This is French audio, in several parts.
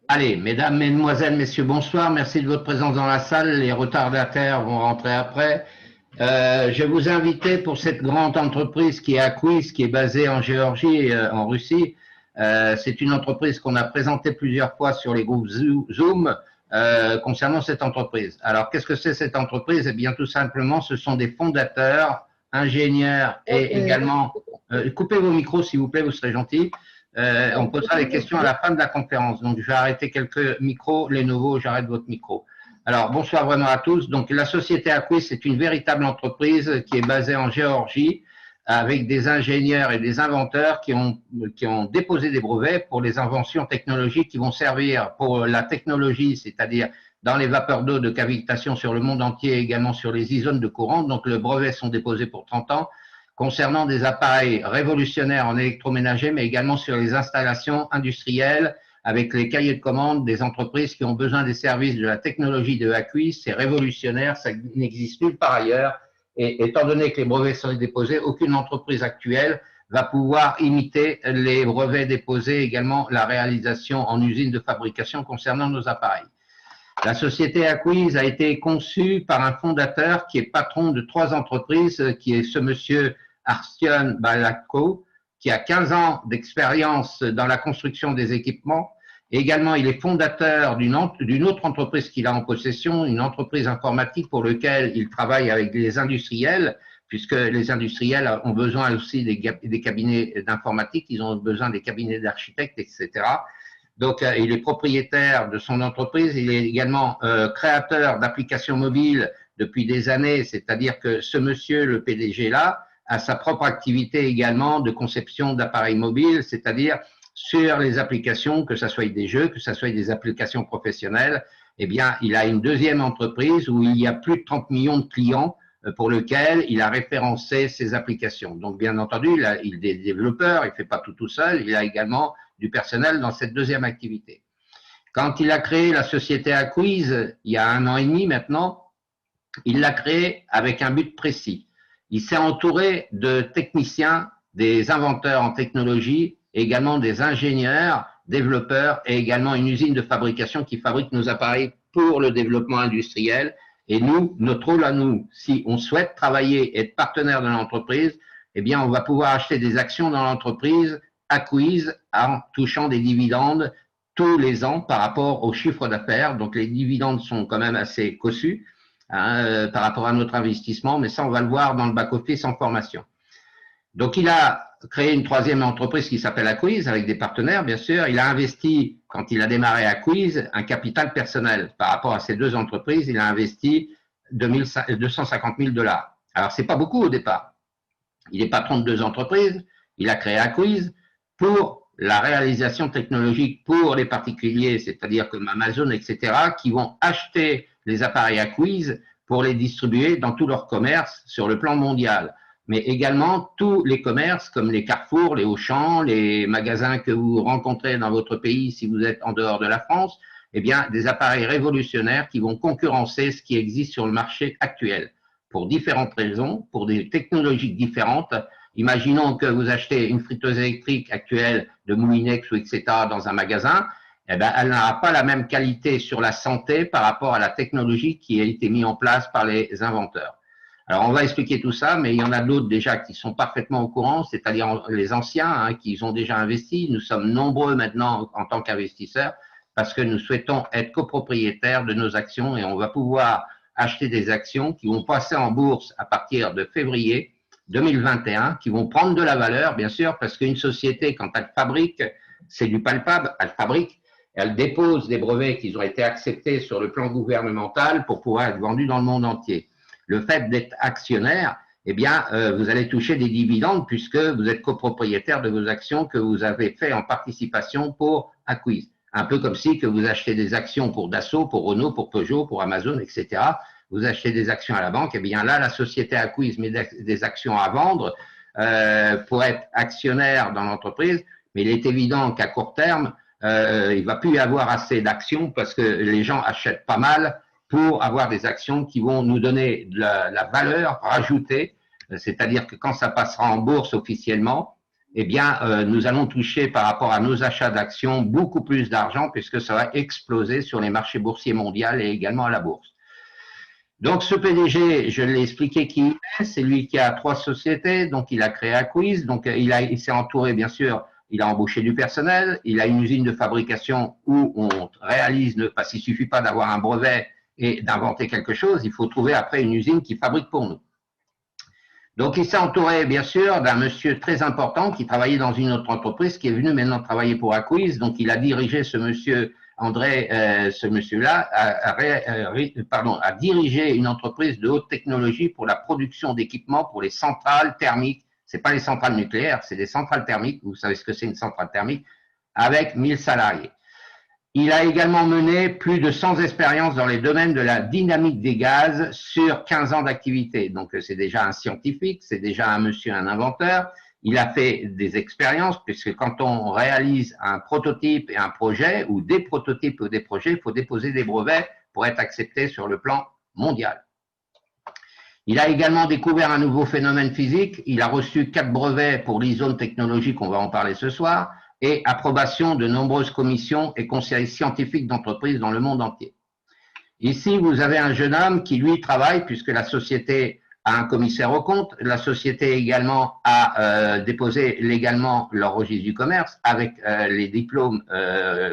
Allez, mesdames, mesdemoiselles, messieurs, bonsoir. Merci de votre présence dans la salle. Les retardataires vont rentrer après. Je vous invite pour cette grande entreprise qui est Acquis, qui est basée en Géorgie, en Russie. C'est une entreprise qu'on a présentée plusieurs fois sur les groupes Zoom concernant cette entreprise. Alors, qu'est-ce que c'est cette entreprise? Eh bien, tout simplement, ce sont des fondateurs, ingénieurs et également… coupez vos micros, s'il vous plaît, vous serez gentils. On posera les questions à la fin de la conférence. Donc, je vais arrêter quelques micros. Lenovo, j'arrête votre micro. Alors, bonsoir vraiment à tous. Donc, la société Acquis, c'est une véritable entreprise qui est basée en Géorgie avec des ingénieurs et des inventeurs qui ont déposé des brevets pour les inventions technologiques qui vont servir pour la technologie, c'est-à-dire dans les vapeurs d'eau de cavitation sur le monde entier et également sur les isones de courant. Donc, les brevets sont déposés pour 30 ans concernant des appareils révolutionnaires en électroménager, mais également sur les installations industrielles avec les cahiers de commande des entreprises qui ont besoin des services de la technologie de Acquis. C'est révolutionnaire, ça n'existe nulle part ailleurs. Et étant donné que les brevets sont déposés, aucune entreprise actuelle va pouvoir imiter les brevets déposés, également la réalisation en usine de fabrication concernant nos appareils. La société Acquis a été conçue par un fondateur qui est patron de 3 entreprises, qui est ce monsieur Arstyom Balakho, qui a 15 ans d'expérience dans la construction des équipements. Et également, il est fondateur d'une autre entreprise qu'il a en possession, une entreprise informatique pour laquelle il travaille avec les industriels, puisque les industriels ont besoin aussi des cabinets d'informatique, ils ont besoin des cabinets d'architectes, etc. Donc, il est propriétaire de son entreprise. Il est également créateur d'applications mobiles depuis des années, c'est-à-dire que ce monsieur, le PDG là, a sa propre activité également de conception d'appareils mobiles, c'est-à-dire sur les applications, que ce soit des jeux, que ce soit des applications professionnelles. Eh bien, il a une deuxième entreprise où il y a plus de 30 millions de clients pour lesquels il a référencé ses applications. Donc, bien entendu, il est des développeurs, il ne fait pas tout seul, il a également du personnel dans cette deuxième activité. Quand il a créé la société Acquis, il y a 1 an et demi maintenant, il l'a créé avec un but précis. Il s'est entouré de techniciens, des inventeurs en technologie, également des ingénieurs, développeurs et également une usine de fabrication qui fabrique nos appareils pour le développement industriel. Et nous, notre rôle à nous, si on souhaite travailler et être partenaire de l'entreprise, eh bien, on va pouvoir acheter des actions dans l'entreprise Acquis en touchant des dividendes tous les ans par rapport au chiffre d'affaires. Donc, les dividendes sont quand même assez cossus par rapport à notre investissement, mais ça, on va le voir dans le back-office en formation. Donc, il a créé une 3e entreprise qui s'appelle Acquis, avec des partenaires, bien sûr. Il a investi, quand il a démarré Acquis, un capital personnel. Par rapport à ces 2 entreprises, il a investi 250 000 $. Alors, c'est pas beaucoup au départ. Il est patron de 2 entreprises. Il a créé Acquis pour la réalisation technologique pour les particuliers, c'est-à-dire comme Amazon, etc., qui vont acheter les appareils Acquis pour les distribuer dans tout leur commerce sur le plan mondial. Mais également tous les commerces comme les Carrefour, les Auchan, les magasins que vous rencontrez dans votre pays si vous êtes en dehors de la France, eh bien, des appareils révolutionnaires qui vont concurrencer ce qui existe sur le marché actuel pour différentes raisons, pour des technologies différentes. Imaginons que vous achetez une friteuse électrique actuelle de Moulinex ou etc. dans un magasin, eh bien, elle n'aura pas la même qualité sur la santé par rapport à la technologie qui a été mise en place par les inventeurs. Alors, on va expliquer tout ça, mais il y en a d'autres déjà qui sont parfaitement au courant, c'est-à-dire les anciens qui ont déjà investi. Nous sommes nombreux maintenant en tant qu'investisseurs parce que nous souhaitons être copropriétaires de nos actions et on va pouvoir acheter des actions qui vont passer en bourse à partir de février 2021, qui vont prendre de la valeur, bien sûr, parce qu'une société, quand elle fabrique, c'est du palpable, elle fabrique, elle dépose des brevets qui ont été acceptés sur le plan gouvernemental pour pouvoir être vendus dans le monde entier. Le fait d'être actionnaire, eh bien, vous allez toucher des dividendes puisque vous êtes copropriétaire de vos actions que vous avez fait en participation pour Acquis. Un peu comme si que vous achetez des actions pour Dassault, pour Renault, pour Peugeot, pour Amazon, etc. Vous achetez des actions à la banque, eh bien là, la société Acquis met des actions à vendre pour être actionnaire dans l'entreprise, mais il est évident qu'à court terme, il ne va plus y avoir assez d'actions parce que les gens achètent pas mal pour avoir des actions qui vont nous donner de la valeur rajoutée, c'est-à-dire que quand ça passera en bourse officiellement, eh bien, nous allons toucher par rapport à nos achats d'actions beaucoup plus d'argent puisque ça va exploser sur les marchés boursiers mondiaux et également à la bourse. Donc, ce PDG, je l'ai expliqué qui il est, c'est lui qui a 3 sociétés, donc il a créé Acquiz, donc il s'est entouré, bien sûr, il a embauché du personnel, il a une usine de fabrication où on réalise, parce qu'il ne suffit pas d'avoir un brevet et d'inventer quelque chose, il faut trouver après une usine qui fabrique pour nous. Donc, il s'est entouré, bien sûr, d'un monsieur très important qui travaillait dans une autre entreprise, qui est venu maintenant travailler pour Acquiz, donc il a dirigé ce monsieur André, ce monsieur-là, a dirigé une entreprise de haute technologie pour la production d'équipements pour les centrales thermiques. Ce n'est pas les centrales nucléaires, c'est des centrales thermiques. Vous savez ce que c'est une centrale thermique, avec 1000 salariés. Il a également mené plus de 100 expériences dans les domaines de la dynamique des gaz sur 15 ans d'activité. Donc, c'est déjà un scientifique, c'est déjà un monsieur, un inventeur. Il a fait des expériences, puisque quand on réalise un prototype et un projet, ou des prototypes ou des projets, il faut déposer des brevets pour être accepté sur le plan mondial. Il a également découvert un nouveau phénomène physique. Il a reçu 4 brevets pour l'ISO technologique, on va en parler ce soir, et approbation de nombreuses commissions et conseils scientifiques d'entreprises dans le monde entier. Ici, vous avez un jeune homme qui, lui, travaille, puisque la société a un commissaire aux comptes. La société également a déposé légalement leur registre du commerce avec les diplômes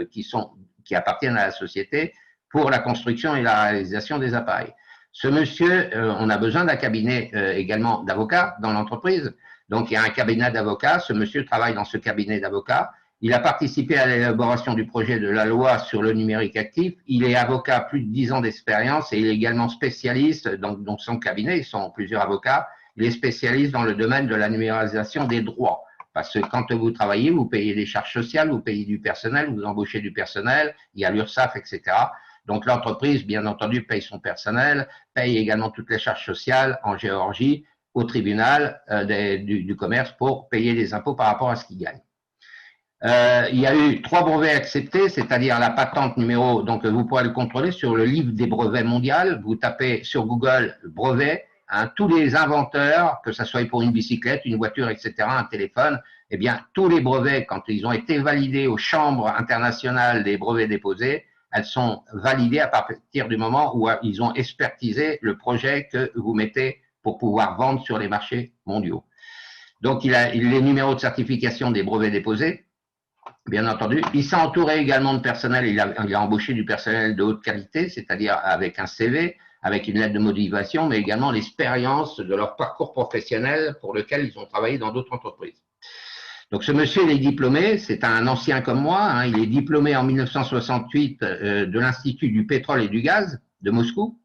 qui appartiennent à la société pour la construction et la réalisation des appareils. Ce monsieur, on a besoin d'un cabinet également d'avocats dans l'entreprise. Donc, il y a un cabinet d'avocats. Ce monsieur travaille dans ce cabinet d'avocats. Il a participé à l'élaboration du projet de la loi sur le numérique actif. Il est avocat, plus de 10 ans d'expérience, et il est également spécialiste dans son cabinet. Ils sont plusieurs avocats. Il est spécialiste dans le domaine de la numérisation des droits. Parce que quand vous travaillez, vous payez des charges sociales, vous payez du personnel, vous embauchez du personnel, il y a l'URSSAF, etc. Donc, l'entreprise, bien entendu, paye son personnel, paye également toutes les charges sociales en Géorgie, au tribunal du commerce pour payer les impôts par rapport à ce qu'il gagne. Il y a eu 3 brevets acceptés, c'est-à-dire la patente numéro, donc vous pourrez le contrôler sur le livre des brevets mondial, vous tapez sur Google brevet, tous les inventeurs, que ce soit pour une bicyclette, une voiture, etc., un téléphone, eh bien, tous les brevets, quand ils ont été validés aux chambres internationales des brevets déposés, elles sont validées à partir du moment où ils ont expertisé le projet que vous mettez pour pouvoir vendre sur les marchés mondiaux. Donc, il a les numéros de certification des brevets déposés, bien entendu. Il s'est entouré également de personnel, il a embauché du personnel de haute qualité, c'est-à-dire avec un CV, avec une lettre de motivation, mais également l'expérience de leur parcours professionnel pour lequel ils ont travaillé dans d'autres entreprises. Donc, ce monsieur, il est diplômé, c'est un ancien comme moi, il est diplômé en 1968 de l'Institut du pétrole et du gaz de Moscou,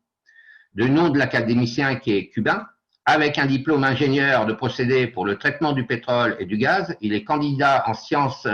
de nom de l'académicien qui est cubain, avec un diplôme ingénieur de procédés pour le traitement du pétrole et du gaz. Il est candidat en sciences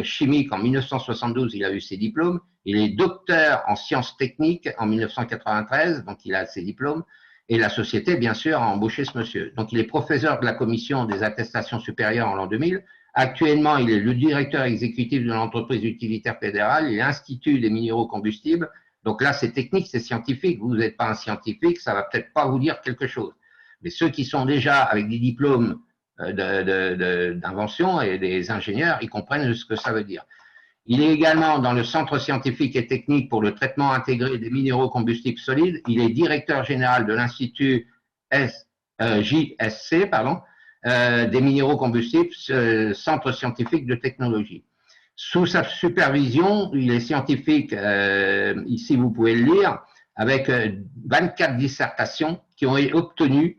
chimiques en 1972, il a eu ses diplômes. Il est docteur en sciences techniques en 1993, donc il a ses diplômes. Et la société, bien sûr, a embauché ce monsieur. Donc, il est professeur de la commission des attestations supérieures en l'an 2000. Actuellement, il est le directeur exécutif de l'entreprise utilitaire fédérale. Il est institut des minéraux combustibles. Donc là, c'est technique, c'est scientifique. Vous n'êtes pas un scientifique, ça va peut-être pas vous dire quelque chose. Mais ceux qui sont déjà avec des diplômes d'invention et des ingénieurs, ils comprennent ce que ça veut dire. Il est également dans le Centre scientifique et technique pour le traitement intégré des minéraux combustibles solides. Il est directeur général de l'Institut JSC, des minéraux combustibles, Centre scientifique de technologie. Sous sa supervision, il est scientifique, ici vous pouvez le lire, avec 24 dissertations qui ont été obtenues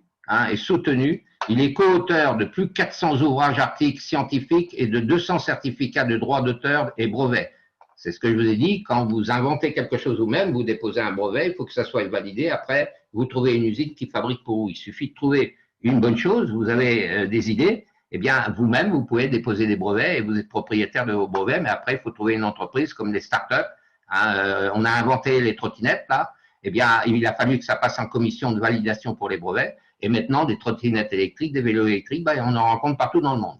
et soutenues. Il est co-auteur de plus de 400 ouvrages, articles scientifiques et de 200 certificats de droit d'auteur et brevets. C'est ce que je vous ai dit, quand vous inventez quelque chose vous-même, vous déposez un brevet, il faut que ça soit validé. Après, vous trouvez une usine qui fabrique pour vous. Il suffit de trouver une bonne chose, vous avez des idées, eh bien, vous-même, vous pouvez déposer des brevets et vous êtes propriétaire de vos brevets, mais après, il faut trouver une entreprise comme les startups. On a inventé les trottinettes, là. Eh bien, il a fallu que ça passe en commission de validation pour les brevets. Et maintenant, des trottinettes électriques, des vélos électriques, on en rencontre partout dans le monde.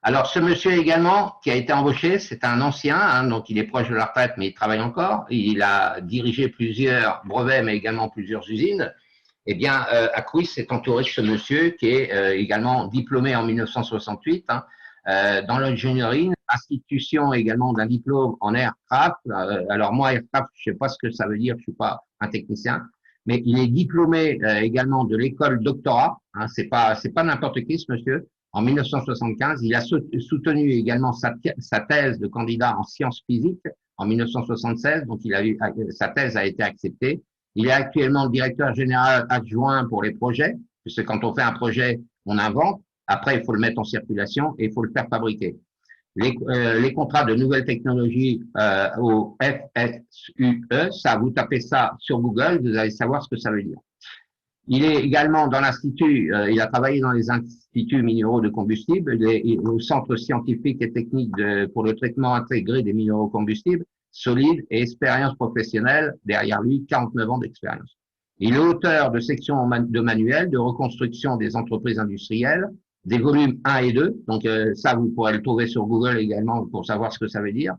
Alors, ce monsieur également, qui a été embauché, c'est un ancien, donc il est proche de la retraite, mais il travaille encore. Il a dirigé plusieurs brevets, mais également plusieurs usines. Eh bien, Acquis s'est entouré de ce monsieur qui est également diplômé en 1968 dans l'ingénierie, institution également d'un diplôme en aircraft. Alors moi, aircraft, je ne sais pas ce que ça veut dire, je ne suis pas un technicien, mais il est diplômé également de l'école doctorat. C'est pas n'importe qui ce monsieur. En 1975, il a soutenu également sa thèse de candidat en sciences physiques en 1976, donc sa thèse a été acceptée. Il est actuellement le directeur général adjoint pour les projets, puisque quand on fait un projet, on invente. Après, il faut le mettre en circulation et il faut le faire fabriquer. Les contrats de nouvelles technologies au FSUE, ça, vous tapez ça sur Google, vous allez savoir ce que ça veut dire. Il est également dans l'institut, il a travaillé dans les instituts minéraux de combustible, il est au centre scientifique et technique pour le traitement intégré des minéraux combustibles solides et expérience professionnelle, derrière lui 49 ans d'expérience. Il est auteur de sections de manuels de reconstruction des entreprises industrielles, des volumes 1 et 2, donc ça vous pourrez le trouver sur Google également pour savoir ce que ça veut dire.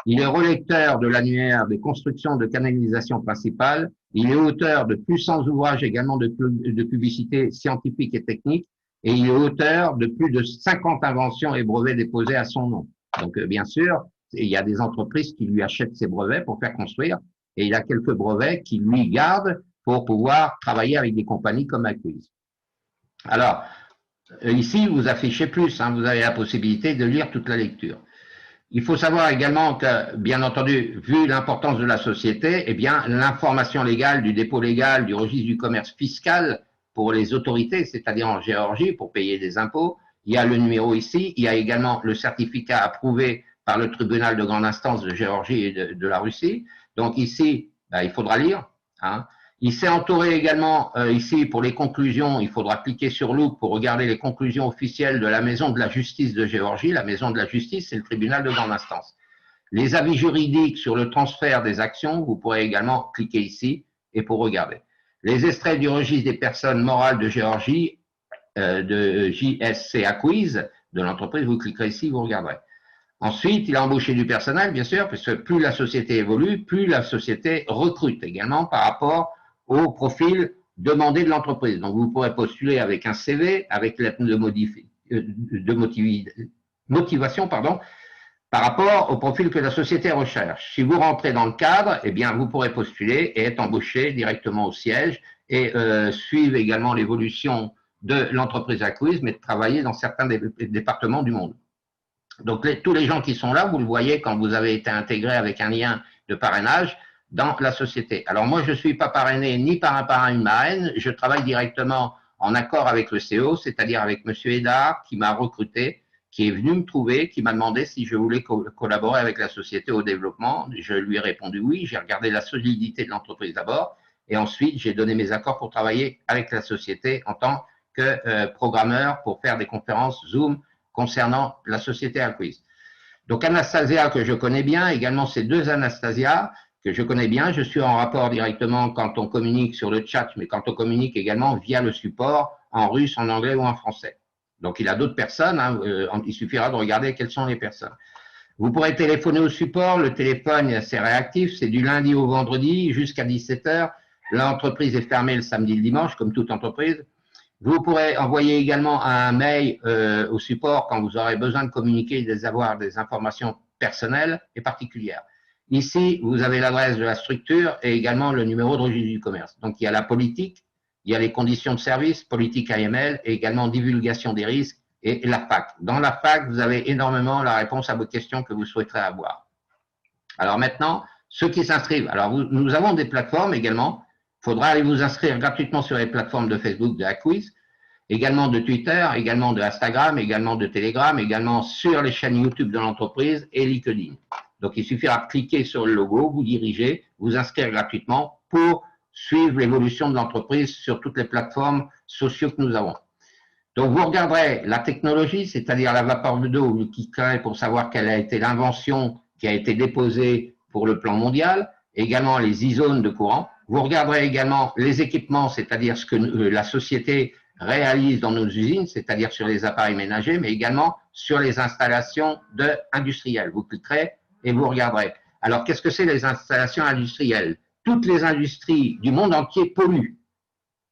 Il est relecteur de l'annuaire des constructions de canalisations principales. Il est auteur de puissants ouvrages également de publicité scientifique et technique. Et il est auteur de plus de 50 inventions et brevets déposés à son nom. Donc, bien sûr, il y a des entreprises qui lui achètent ces brevets pour faire construire. Et il a quelques brevets qu'il lui garde pour pouvoir travailler avec des compagnies comme Acquis. Alors, ici, vous affichez plus. Vous avez la possibilité de lire toute la lecture. Il faut savoir également que, bien entendu, vu l'importance de la société, eh bien, l'information légale du dépôt légal du registre du commerce fiscal pour les autorités, c'est-à-dire en Géorgie, pour payer des impôts, il y a le numéro ici, il y a également le certificat approuvé par le tribunal de grande instance de Géorgie et de la Russie. Donc ici, il faudra lire. Il s'est entouré également, ici, pour les conclusions, il faudra cliquer sur Look pour regarder les conclusions officielles de la Maison de la Justice de Géorgie. La Maison de la Justice, c'est le tribunal de grande instance. Les avis juridiques sur le transfert des actions, vous pourrez également cliquer ici et pour regarder. Les extraits du registre des personnes morales de Géorgie, de JSC Acquis, de l'entreprise, vous cliquerez ici, vous regarderez. Ensuite, il a embauché du personnel, bien sûr, parce que plus la société évolue, plus la société recrute également par rapport au profil demandé de l'entreprise. Donc, vous pourrez postuler avec un CV, avec lettre de motivation, par rapport au profil que la société recherche. Si vous rentrez dans le cadre, eh bien, vous pourrez postuler et être embauché directement au siège et suivre également l'évolution de l'entreprise Acquis, mais de travailler dans certains départements du monde. Donc, tous les gens qui sont là, vous le voyez quand vous avez été intégré avec un lien de parrainage dans la société. Alors, moi, je ne suis pas parrainé ni par un parrain, une marraine. Je travaille directement en accord avec le CEO, c'est-à-dire avec M. Edard, qui m'a recruté, qui est venu me trouver, qui m'a demandé si je voulais collaborer avec la société au développement. Je lui ai répondu oui. J'ai regardé la solidité de l'entreprise d'abord. Et ensuite, j'ai donné mes accords pour travailler avec la société en tant que programmeur pour faire des conférences Zoom concernant la société Acquis. Donc Anastasia, que je connais bien, également ces deux Anastasia, que je connais bien, je suis en rapport directement quand on communique sur le chat, mais quand on communique également via le support en russe, en anglais ou en français. Donc il y a d'autres personnes, il suffira de regarder quelles sont les personnes. Vous pourrez téléphoner au support, le téléphone c'est réactif, c'est du lundi au vendredi jusqu'à 17 h. L'entreprise est fermée le samedi et le dimanche, comme toute entreprise. Vous pourrez envoyer également un mail au support quand vous aurez besoin de communiquer et d'avoir des informations personnelles et particulières. Ici, vous avez l'adresse de la structure et également le numéro de registre du commerce. Donc, il y a la politique, il y a les conditions de service, politique AML, et également divulgation des risques et la FAQ. Dans la FAQ, vous avez énormément la réponse à vos questions que vous souhaiterez avoir. Alors maintenant, ceux qui s'inscrivent. Alors, nous avons des plateformes également. Il faudra aller vous inscrire gratuitement sur les plateformes de Facebook de Acquis, également de Twitter, également de Instagram, également de Telegram, également sur les chaînes YouTube de l'entreprise et LinkedIn. Donc, il suffira de cliquer sur le logo, vous diriger, vous inscrire gratuitement pour suivre l'évolution de l'entreprise sur toutes les plateformes sociaux que nous avons. Donc, vous regarderez la technologie, c'est-à-dire la vapeur d'eau, vous cliquerez pour savoir quelle a été l'invention qui a été déposée pour le plan mondial, également les isones de courant. Vous regarderez également les équipements, c'est-à-dire ce que la société réalise dans nos usines, c'est-à-dire sur les appareils ménagers, mais également sur les installations industrielles. Vous cliquerez et vous regarderez. Alors, qu'est-ce que c'est les installations industrielles? Toutes les industries du monde entier polluent.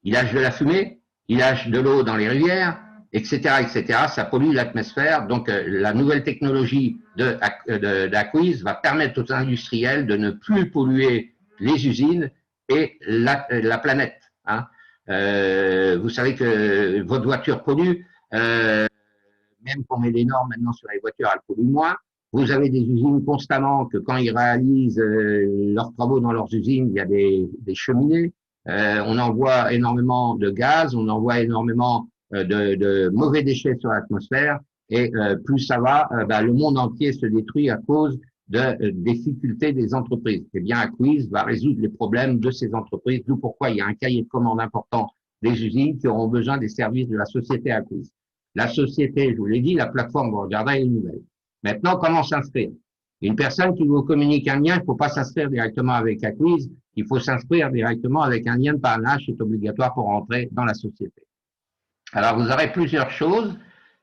il lâche de la fumée, il lâche de l'eau dans les rivières, etc., etc. Ça pollue l'atmosphère. Donc, la nouvelle technologie d'Acquis va permettre aux industriels de ne plus polluer les usines et la planète. Hein. Vous savez que votre voiture pollue, même qu'on met des normes maintenant sur les voitures, elles polluent moins. Vous avez des usines constamment que quand ils réalisent leurs travaux dans leurs usines, il y a des cheminées. On envoie énormément de gaz, on envoie énormément de mauvais déchets sur l'atmosphère. Et plus ça va, le monde entier se détruit à cause de difficultés des entreprises. Eh bien, Acquis va résoudre les problèmes de ces entreprises, d'où pourquoi il y a un cahier de commande important des usines qui auront besoin des services de la société Acquis. La société, je vous l'ai dit, la plateforme, vous regarderez les nouvelles. Maintenant, comment s'inscrire? Une personne qui vous communique un lien, il ne faut pas s'inscrire directement avec Acquis, il faut s'inscrire directement avec un lien de parrainage, c'est obligatoire pour rentrer dans la société. Alors, vous aurez plusieurs choses.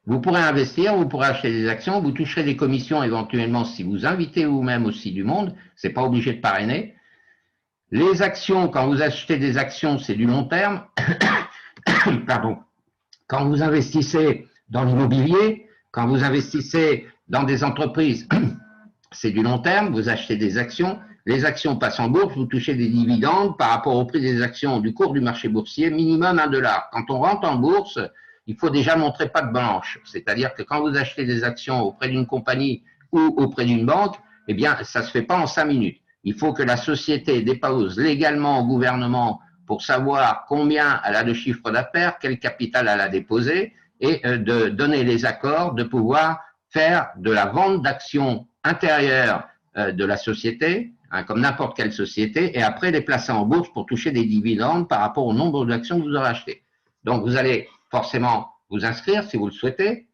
Vous pourrez investir, vous pourrez acheter des actions, vous toucherez des commissions éventuellement si vous invitez vous-même aussi du monde, c'est pas obligé de parrainer. Les actions, quand vous achetez des actions, c'est du long terme. Pardon. Quand vous investissez dans l'immobilier, quand vous investissez dans des entreprises, c'est du long terme, vous achetez des actions, les actions passent en bourse, vous touchez des dividendes par rapport au prix des actions du cours du marché boursier, minimum $1. Quand on rentre en bourse, il faut déjà montrer patte blanche, c'est-à-dire que quand vous achetez des actions auprès d'une compagnie ou auprès d'une banque, eh bien, ça ne se fait pas en 5 minutes. Il faut que la société dépose légalement au gouvernement pour savoir combien elle a de chiffre d'affaires, quel capital elle a déposé, et de donner les accords de pouvoir faire de la vente d'actions intérieures de la société, hein, comme n'importe quelle société, et après les placer en bourse pour toucher des dividendes par rapport au nombre d'actions que vous aurez achetées. Donc, vous allez forcément vous inscrire si vous le souhaitez.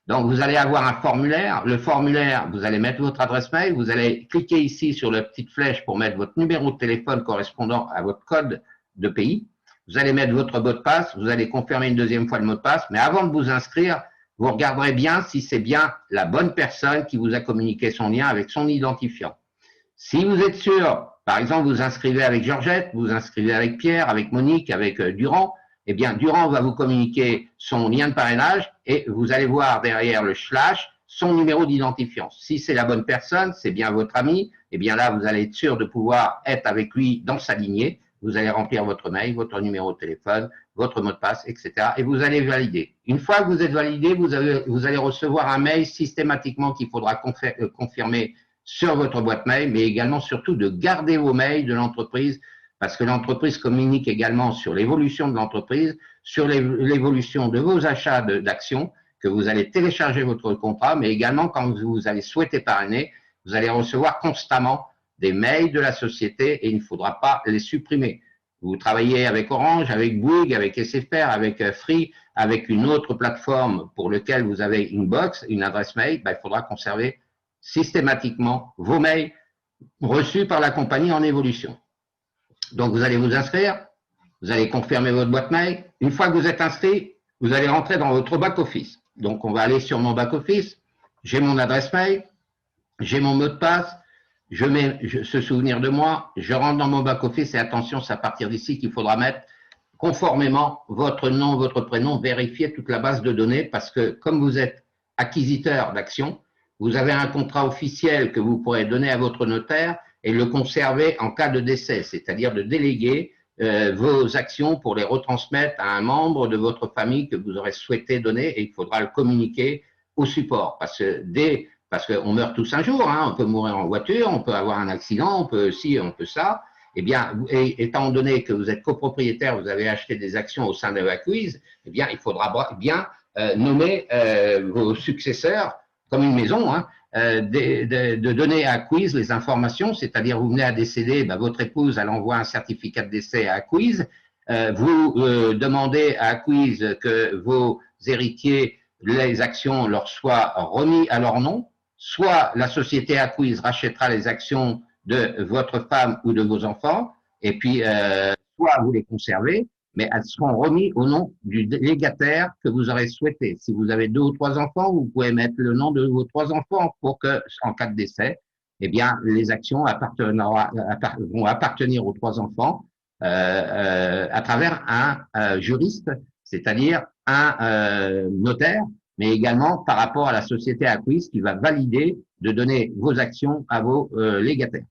Donc, vous allez avoir un formulaire. Le formulaire, vous allez mettre votre adresse mail. Vous allez cliquer ici sur la petite flèche pour mettre votre numéro de téléphone correspondant à votre code de pays. Vous allez mettre votre mot de passe. Vous allez confirmer une deuxième fois le mot de passe. Mais avant de vous inscrire, vous regarderez bien si c'est bien la bonne personne qui vous a communiqué son lien avec son identifiant. Si vous êtes sûr, par exemple, vous inscrivez avec Georgette, vous inscrivez avec Pierre, avec Monique, avec Durand, eh bien, Durand va vous communiquer son lien de parrainage et vous allez voir derrière le slash son numéro d'identifiant. Si c'est la bonne personne, c'est bien votre ami, eh bien là, vous allez être sûr de pouvoir être avec lui dans sa lignée. Vous allez remplir votre mail, votre numéro de téléphone, votre mot de passe, etc. Et vous allez valider. Une fois que vous êtes validé, vous allez recevoir un mail systématiquement qu'il faudra confirmer sur votre boîte mail, mais également surtout de garder vos mails de l'entreprise parce que l'entreprise communique également sur l'évolution de l'entreprise, sur l'évolution de vos achats d'actions, que vous allez télécharger votre contrat, mais également quand vous allez souhaiter parrainer, vous allez recevoir constamment des mails de la société et il ne faudra pas les supprimer. Vous travaillez avec Orange, avec Bouygues, avec SFR, avec Free, avec une autre plateforme pour laquelle vous avez une box, une adresse mail, il faudra conserver systématiquement vos mails reçus par la compagnie en évolution. Donc, vous allez vous inscrire, vous allez confirmer votre boîte mail. Une fois que vous êtes inscrit, vous allez rentrer dans votre back-office. Donc, on va aller sur mon back-office. J'ai mon adresse mail, j'ai mon mot de passe, je mets ce souvenir de moi, je rentre dans mon back-office et attention, c'est à partir d'ici qu'il faudra mettre conformément votre nom, votre prénom, vérifier toute la base de données parce que comme vous êtes acquisiteur d'actions, vous avez un contrat officiel que vous pourrez donner à votre notaire et le conserver en cas de décès, c'est-à-dire de déléguer vos actions pour les retransmettre à un membre de votre famille que vous aurez souhaité donner et il faudra le communiquer au support parce qu'on meurt tous un jour, hein, on peut mourir en voiture, on peut avoir un accident, on peut ci, on peut ça. Eh bien, étant donné que vous êtes copropriétaire, vous avez acheté des actions au sein de Acquis, eh bien, il faudra bien nommer vos successeurs comme une maison, hein, de donner à Acquis les informations, c'est-à-dire vous venez à décéder, votre épouse, elle envoie un certificat de décès à Acquis, vous demandez à Acquis que vos héritiers, les actions leur soient remis à leur nom, soit la société Acquis rachètera les actions de votre femme ou de vos enfants, et puis soit vous les conservez, mais elles seront remises au nom du légataire que vous aurez souhaité. Si vous avez 2 ou 3 enfants, vous pouvez mettre le nom de vos 3 enfants pour que, en cas de décès, eh bien, les actions vont appartenir aux 3 enfants à travers un juriste, c'est-à-dire un notaire, mais également par rapport à la société acquise qui va valider de donner vos actions à vos légataires.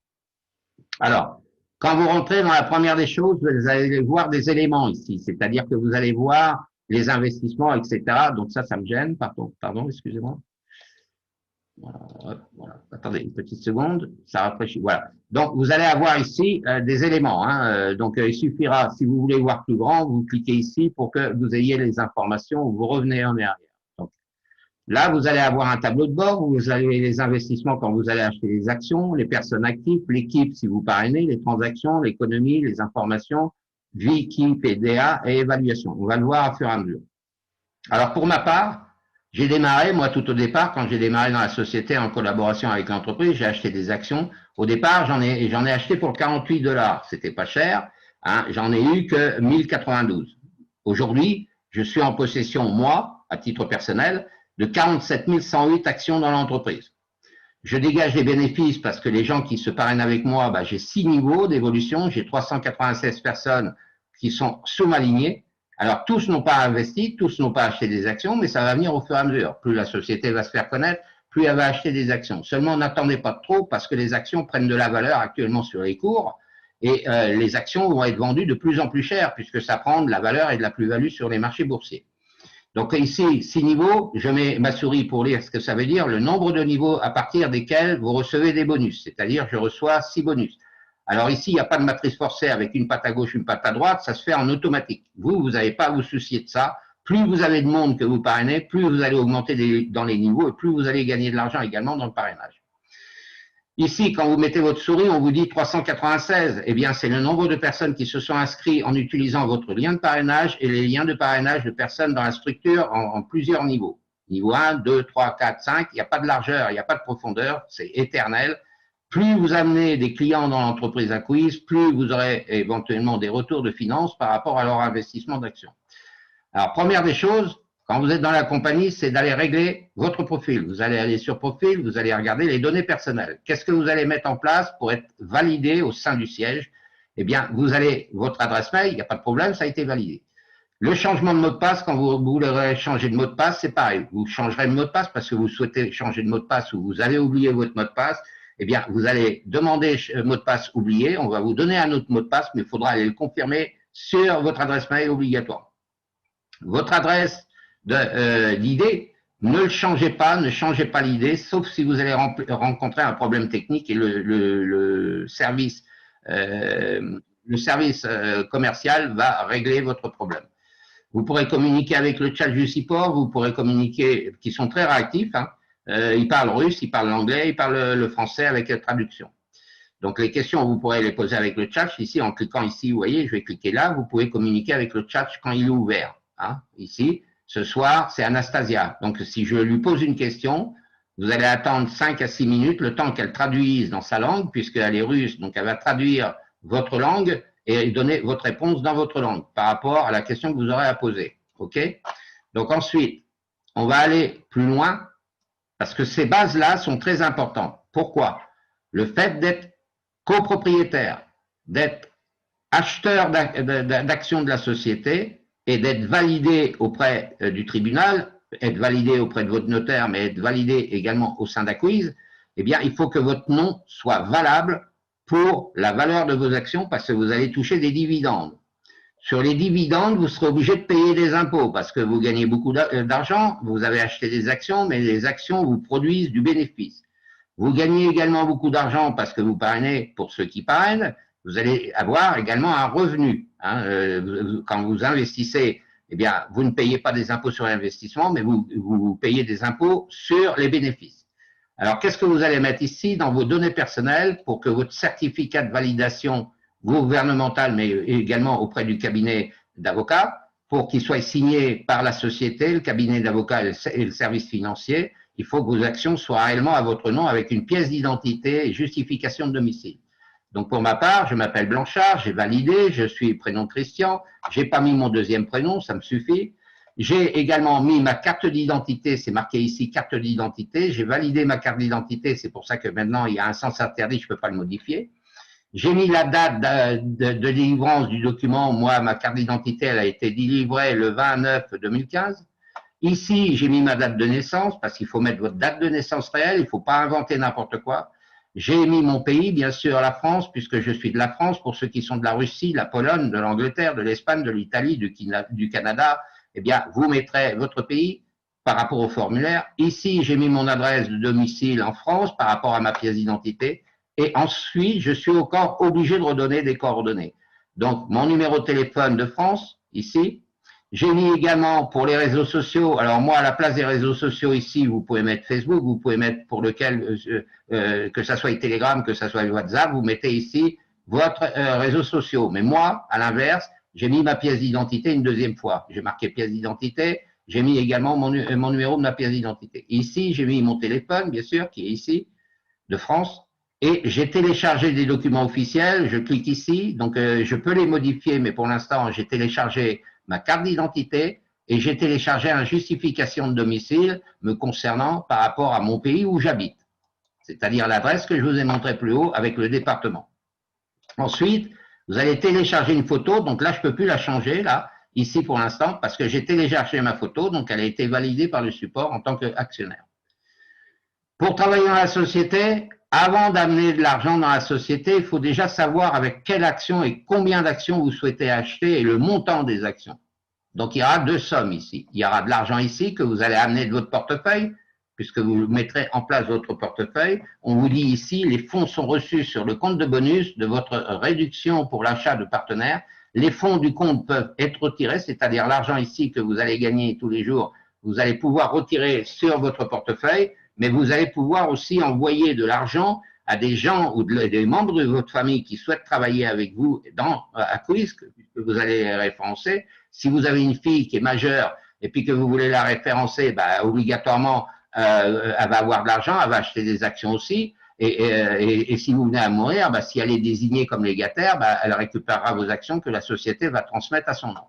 Alors, quand vous rentrez dans la première des choses, vous allez voir des éléments ici, c'est-à-dire que vous allez voir les investissements, etc. Donc ça me gêne, pardon, excusez-moi. Voilà. Attendez une petite seconde, ça rafraîchit. Voilà. Donc, vous allez avoir ici des éléments. Donc, il suffira, si vous voulez voir plus grand, vous cliquez ici pour que vous ayez les informations, vous revenez en arrière. Donc, là, vous allez avoir un tableau de bord où vous avez les investissements quand vous allez acheter les actions, les personnes actives, l'équipe si vous parrainez, les transactions, l'économie, les informations, vie, qui, PDA et évaluation. On va le voir à fur et à mesure. Alors, pour ma part, j'ai démarré, moi, tout au départ, quand j'ai démarré dans la société en collaboration avec l'entreprise, j'ai acheté des actions. Au départ, j'en ai acheté pour 48 $. C'était pas cher. J'en ai eu que 1092. Aujourd'hui, je suis en possession, moi, à titre personnel, de 47 108 actions dans l'entreprise. Je dégage des bénéfices parce que les gens qui se parrainent avec moi, j'ai 6 niveaux d'évolution. J'ai 396 personnes qui sont sous ma lignée. Alors, tous n'ont pas investi, tous n'ont pas acheté des actions, mais ça va venir au fur et à mesure. Plus la société va se faire connaître, plus elle va acheter des actions. Seulement, n'attendez pas trop parce que les actions prennent de la valeur actuellement sur les cours et les actions vont être vendues de plus en plus cher puisque ça prend de la valeur et de la plus-value sur les marchés boursiers. Donc ici, 6 niveaux, je mets ma souris pour lire ce que ça veut dire, le nombre de niveaux à partir desquels vous recevez des bonus, c'est-à-dire je reçois 6 bonus. Alors ici, il n'y a pas de matrice forcée avec une patte à gauche, une patte à droite, ça se fait en automatique. Vous n'avez pas à vous soucier de ça. Plus vous avez de monde que vous parrainez, plus vous allez augmenter dans les niveaux et plus vous allez gagner de l'argent également dans le parrainage. Ici, quand vous mettez votre souris, on vous dit 396. Eh bien, c'est le nombre de personnes qui se sont inscrites en utilisant votre lien de parrainage et les liens de parrainage de personnes dans la structure en plusieurs niveaux. Niveau 1, 2, 3, 4, 5, il n'y a pas de largeur, il n'y a pas de profondeur, c'est éternel. Plus vous amenez des clients dans l'entreprise acquise, plus vous aurez éventuellement des retours de finances par rapport à leur investissement d'actions. Alors, première des choses, quand vous êtes dans la compagnie, c'est d'aller régler votre profil. Vous allez aller sur profil, vous allez regarder les données personnelles. Qu'est-ce que vous allez mettre en place pour être validé au sein du siège? Eh bien, vous allez, votre adresse mail, il n'y a pas de problème, ça a été validé. Le changement de mot de passe, quand vous voulez changer de mot de passe, c'est pareil. Vous changerez de mot de passe parce que vous souhaitez changer de mot de passe ou vous avez oublié votre mot de passe. Eh bien, vous allez demander mot de passe oublié. On va vous donner un autre mot de passe, mais il faudra aller le confirmer sur votre adresse mail obligatoire. Votre adresse d'idée, ne le changez pas, ne changez pas l'idée, sauf si vous allez rencontrer un problème technique et le service commercial va régler votre problème. Vous pourrez communiquer avec le chat du support, vous pourrez communiquer, qui sont très réactifs, ils parlent russe, ils parlent anglais, ils parlent le français avec la traduction. Donc les questions, vous pourrez les poser avec le chat. Ici, en cliquant ici, vous voyez, je vais cliquer là, vous pouvez communiquer avec le chat quand il est ouvert. Ici, ce soir, c'est Anastasia. Donc si je lui pose une question, vous allez attendre 5 à 6 minutes, le temps qu'elle traduise dans sa langue, puisqu'elle est russe, donc elle va traduire votre langue et donner votre réponse dans votre langue par rapport à la question que vous aurez à poser. OK? Donc ensuite, on va aller plus loin parce que ces bases-là sont très importantes. Pourquoi? Le fait d'être copropriétaire, d'être acheteur d'actions de la société et d'être validé auprès du tribunal, être validé auprès de votre notaire, mais être validé également au sein d'Acquise, eh bien, il faut que votre nom soit valable pour la valeur de vos actions parce que vous allez toucher des dividendes. Sur les dividendes, vous serez obligé de payer des impôts parce que vous gagnez beaucoup d'argent, vous avez acheté des actions, mais les actions vous produisent du bénéfice. Vous gagnez également beaucoup d'argent parce que vous parrainez pour ceux qui parrainent, vous allez avoir également un revenu. Quand vous investissez, eh bien, vous ne payez pas des impôts sur l'investissement, mais vous payez des impôts sur les bénéfices. Alors, qu'est-ce que vous allez mettre ici dans vos données personnelles pour que votre certificat de validation gouvernemental, mais également auprès du cabinet d'avocats, pour qu'il soit signé par la société, le cabinet d'avocats et le service financier, il faut que vos actions soient réellement à votre nom avec une pièce d'identité et justification de domicile. Donc pour ma part, je m'appelle Blanchard, j'ai validé, je suis prénom Christian, j'ai pas mis mon deuxième prénom, ça me suffit. J'ai également mis ma carte d'identité, c'est marqué ici carte d'identité, j'ai validé ma carte d'identité, c'est pour ça que maintenant il y a un sens interdit, je ne peux pas le modifier. J'ai mis la date de délivrance du document. Moi, ma carte d'identité, elle a été délivrée le 20/9/2015. Ici, j'ai mis ma date de naissance parce qu'il faut mettre votre date de naissance réelle. Il ne faut pas inventer n'importe quoi. J'ai mis mon pays, bien sûr, la France, puisque je suis de la France. Pour ceux qui sont de la Russie, de la Pologne, de l'Angleterre, de l'Espagne, de l'Italie, du Canada, eh bien, vous mettrez votre pays par rapport au formulaire. Ici, j'ai mis mon adresse de domicile en France par rapport à ma pièce d'identité. Et ensuite, je suis encore obligé de redonner des coordonnées. Donc, mon numéro de téléphone de France, ici. J'ai mis également pour les réseaux sociaux, alors moi, à la place des réseaux sociaux ici, vous pouvez mettre Facebook, vous pouvez mettre pour lequel, que ça soit Telegram, que ça soit WhatsApp, vous mettez ici votre réseaux sociaux. Mais moi, à l'inverse, j'ai mis ma pièce d'identité une deuxième fois. J'ai marqué pièce d'identité, j'ai mis également mon numéro de ma pièce d'identité. Ici, j'ai mis mon téléphone, bien sûr, qui est ici, de France. Et j'ai téléchargé des documents officiels, je clique ici, donc je peux les modifier, mais pour l'instant, j'ai téléchargé ma carte d'identité et j'ai téléchargé une justification de domicile me concernant par rapport à mon pays où j'habite, c'est-à-dire l'adresse que je vous ai montrée plus haut avec le département. Ensuite, vous allez télécharger une photo, donc là, je ne peux plus la changer, là, ici pour l'instant, parce que j'ai téléchargé ma photo, donc elle a été validée par le support en tant qu'actionnaire. Pour travailler dans la société, avant d'amener de l'argent dans la société, il faut déjà savoir avec quelle action et combien d'actions vous souhaitez acheter et le montant des actions. Donc, il y aura deux sommes ici. Il y aura de l'argent ici que vous allez amener de votre portefeuille, puisque vous mettrez en place votre portefeuille. On vous dit ici, les fonds sont reçus sur le compte de bonus de votre réduction pour l'achat de partenaires. Les fonds du compte peuvent être retirés, c'est-à-dire l'argent ici que vous allez gagner tous les jours, vous allez pouvoir retirer sur votre portefeuille, mais vous allez pouvoir aussi envoyer de l'argent à des gens ou des membres de votre famille qui souhaitent travailler avec vous à Quiz, puisque vous allez les référencer. Si vous avez une fille qui est majeure et puis que vous voulez la référencer, bah, obligatoirement, elle va avoir de l'argent, elle va acheter des actions aussi. Et si vous venez à mourir, bah, si elle est désignée comme légataire, bah, elle récupérera vos actions que la société va transmettre à son nom.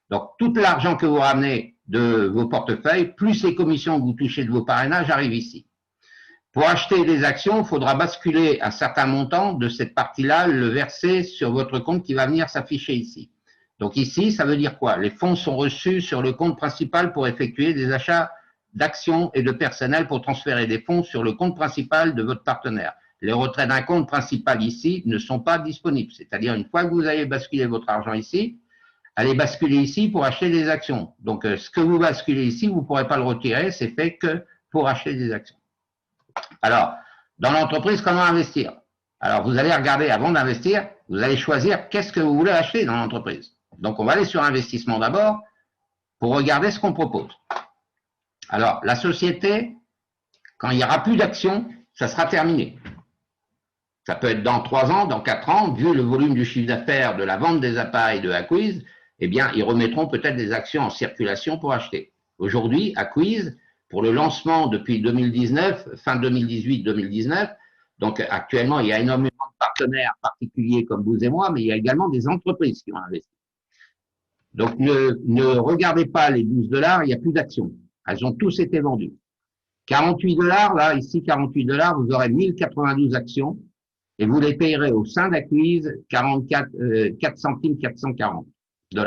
Donc, tout l'argent que vous ramenez de vos portefeuilles, plus les commissions que vous touchez de vos parrainages, arrivent ici. Pour acheter des actions, il faudra basculer un certain montant de cette partie-là, le verser sur votre compte qui va venir s'afficher ici. Donc ici, ça veut dire quoi? Les fonds sont reçus sur le compte principal pour effectuer des achats d'actions et de personnel pour transférer des fonds sur le compte principal de votre partenaire. Les retraits d'un compte principal ici ne sont pas disponibles. C'est-à-dire, une fois que vous avez basculé votre argent ici, allez basculer ici pour acheter des actions. Donc, ce que vous basculez ici, vous ne pourrez pas le retirer, c'est fait que pour acheter des actions. Alors, dans l'entreprise, comment investir? Alors, vous allez regarder, avant d'investir, vous allez choisir qu'est-ce que vous voulez acheter dans l'entreprise. Donc, on va aller sur investissement d'abord pour regarder ce qu'on propose. Alors, la société, quand il n'y aura plus d'actions, ça sera terminé. Ça peut être dans 3 ans, dans 4 ans, vu le volume du chiffre d'affaires de la vente des appareils de Acquiz, eh bien, ils remettront peut-être des actions en circulation pour acheter. Aujourd'hui, Acquiz, pour le lancement depuis 2019, fin 2018-2019, donc actuellement, il y a énormément de partenaires particuliers comme vous et moi, mais il y a également des entreprises qui ont investi. Donc, ne regardez pas les 12 $, il n'y a plus d'actions. Elles ont tous été vendues. 48 $, là, ici, 48 $, vous aurez 1092 actions et vous les payerez au sein d'Acquiz 4 centimes 440 $.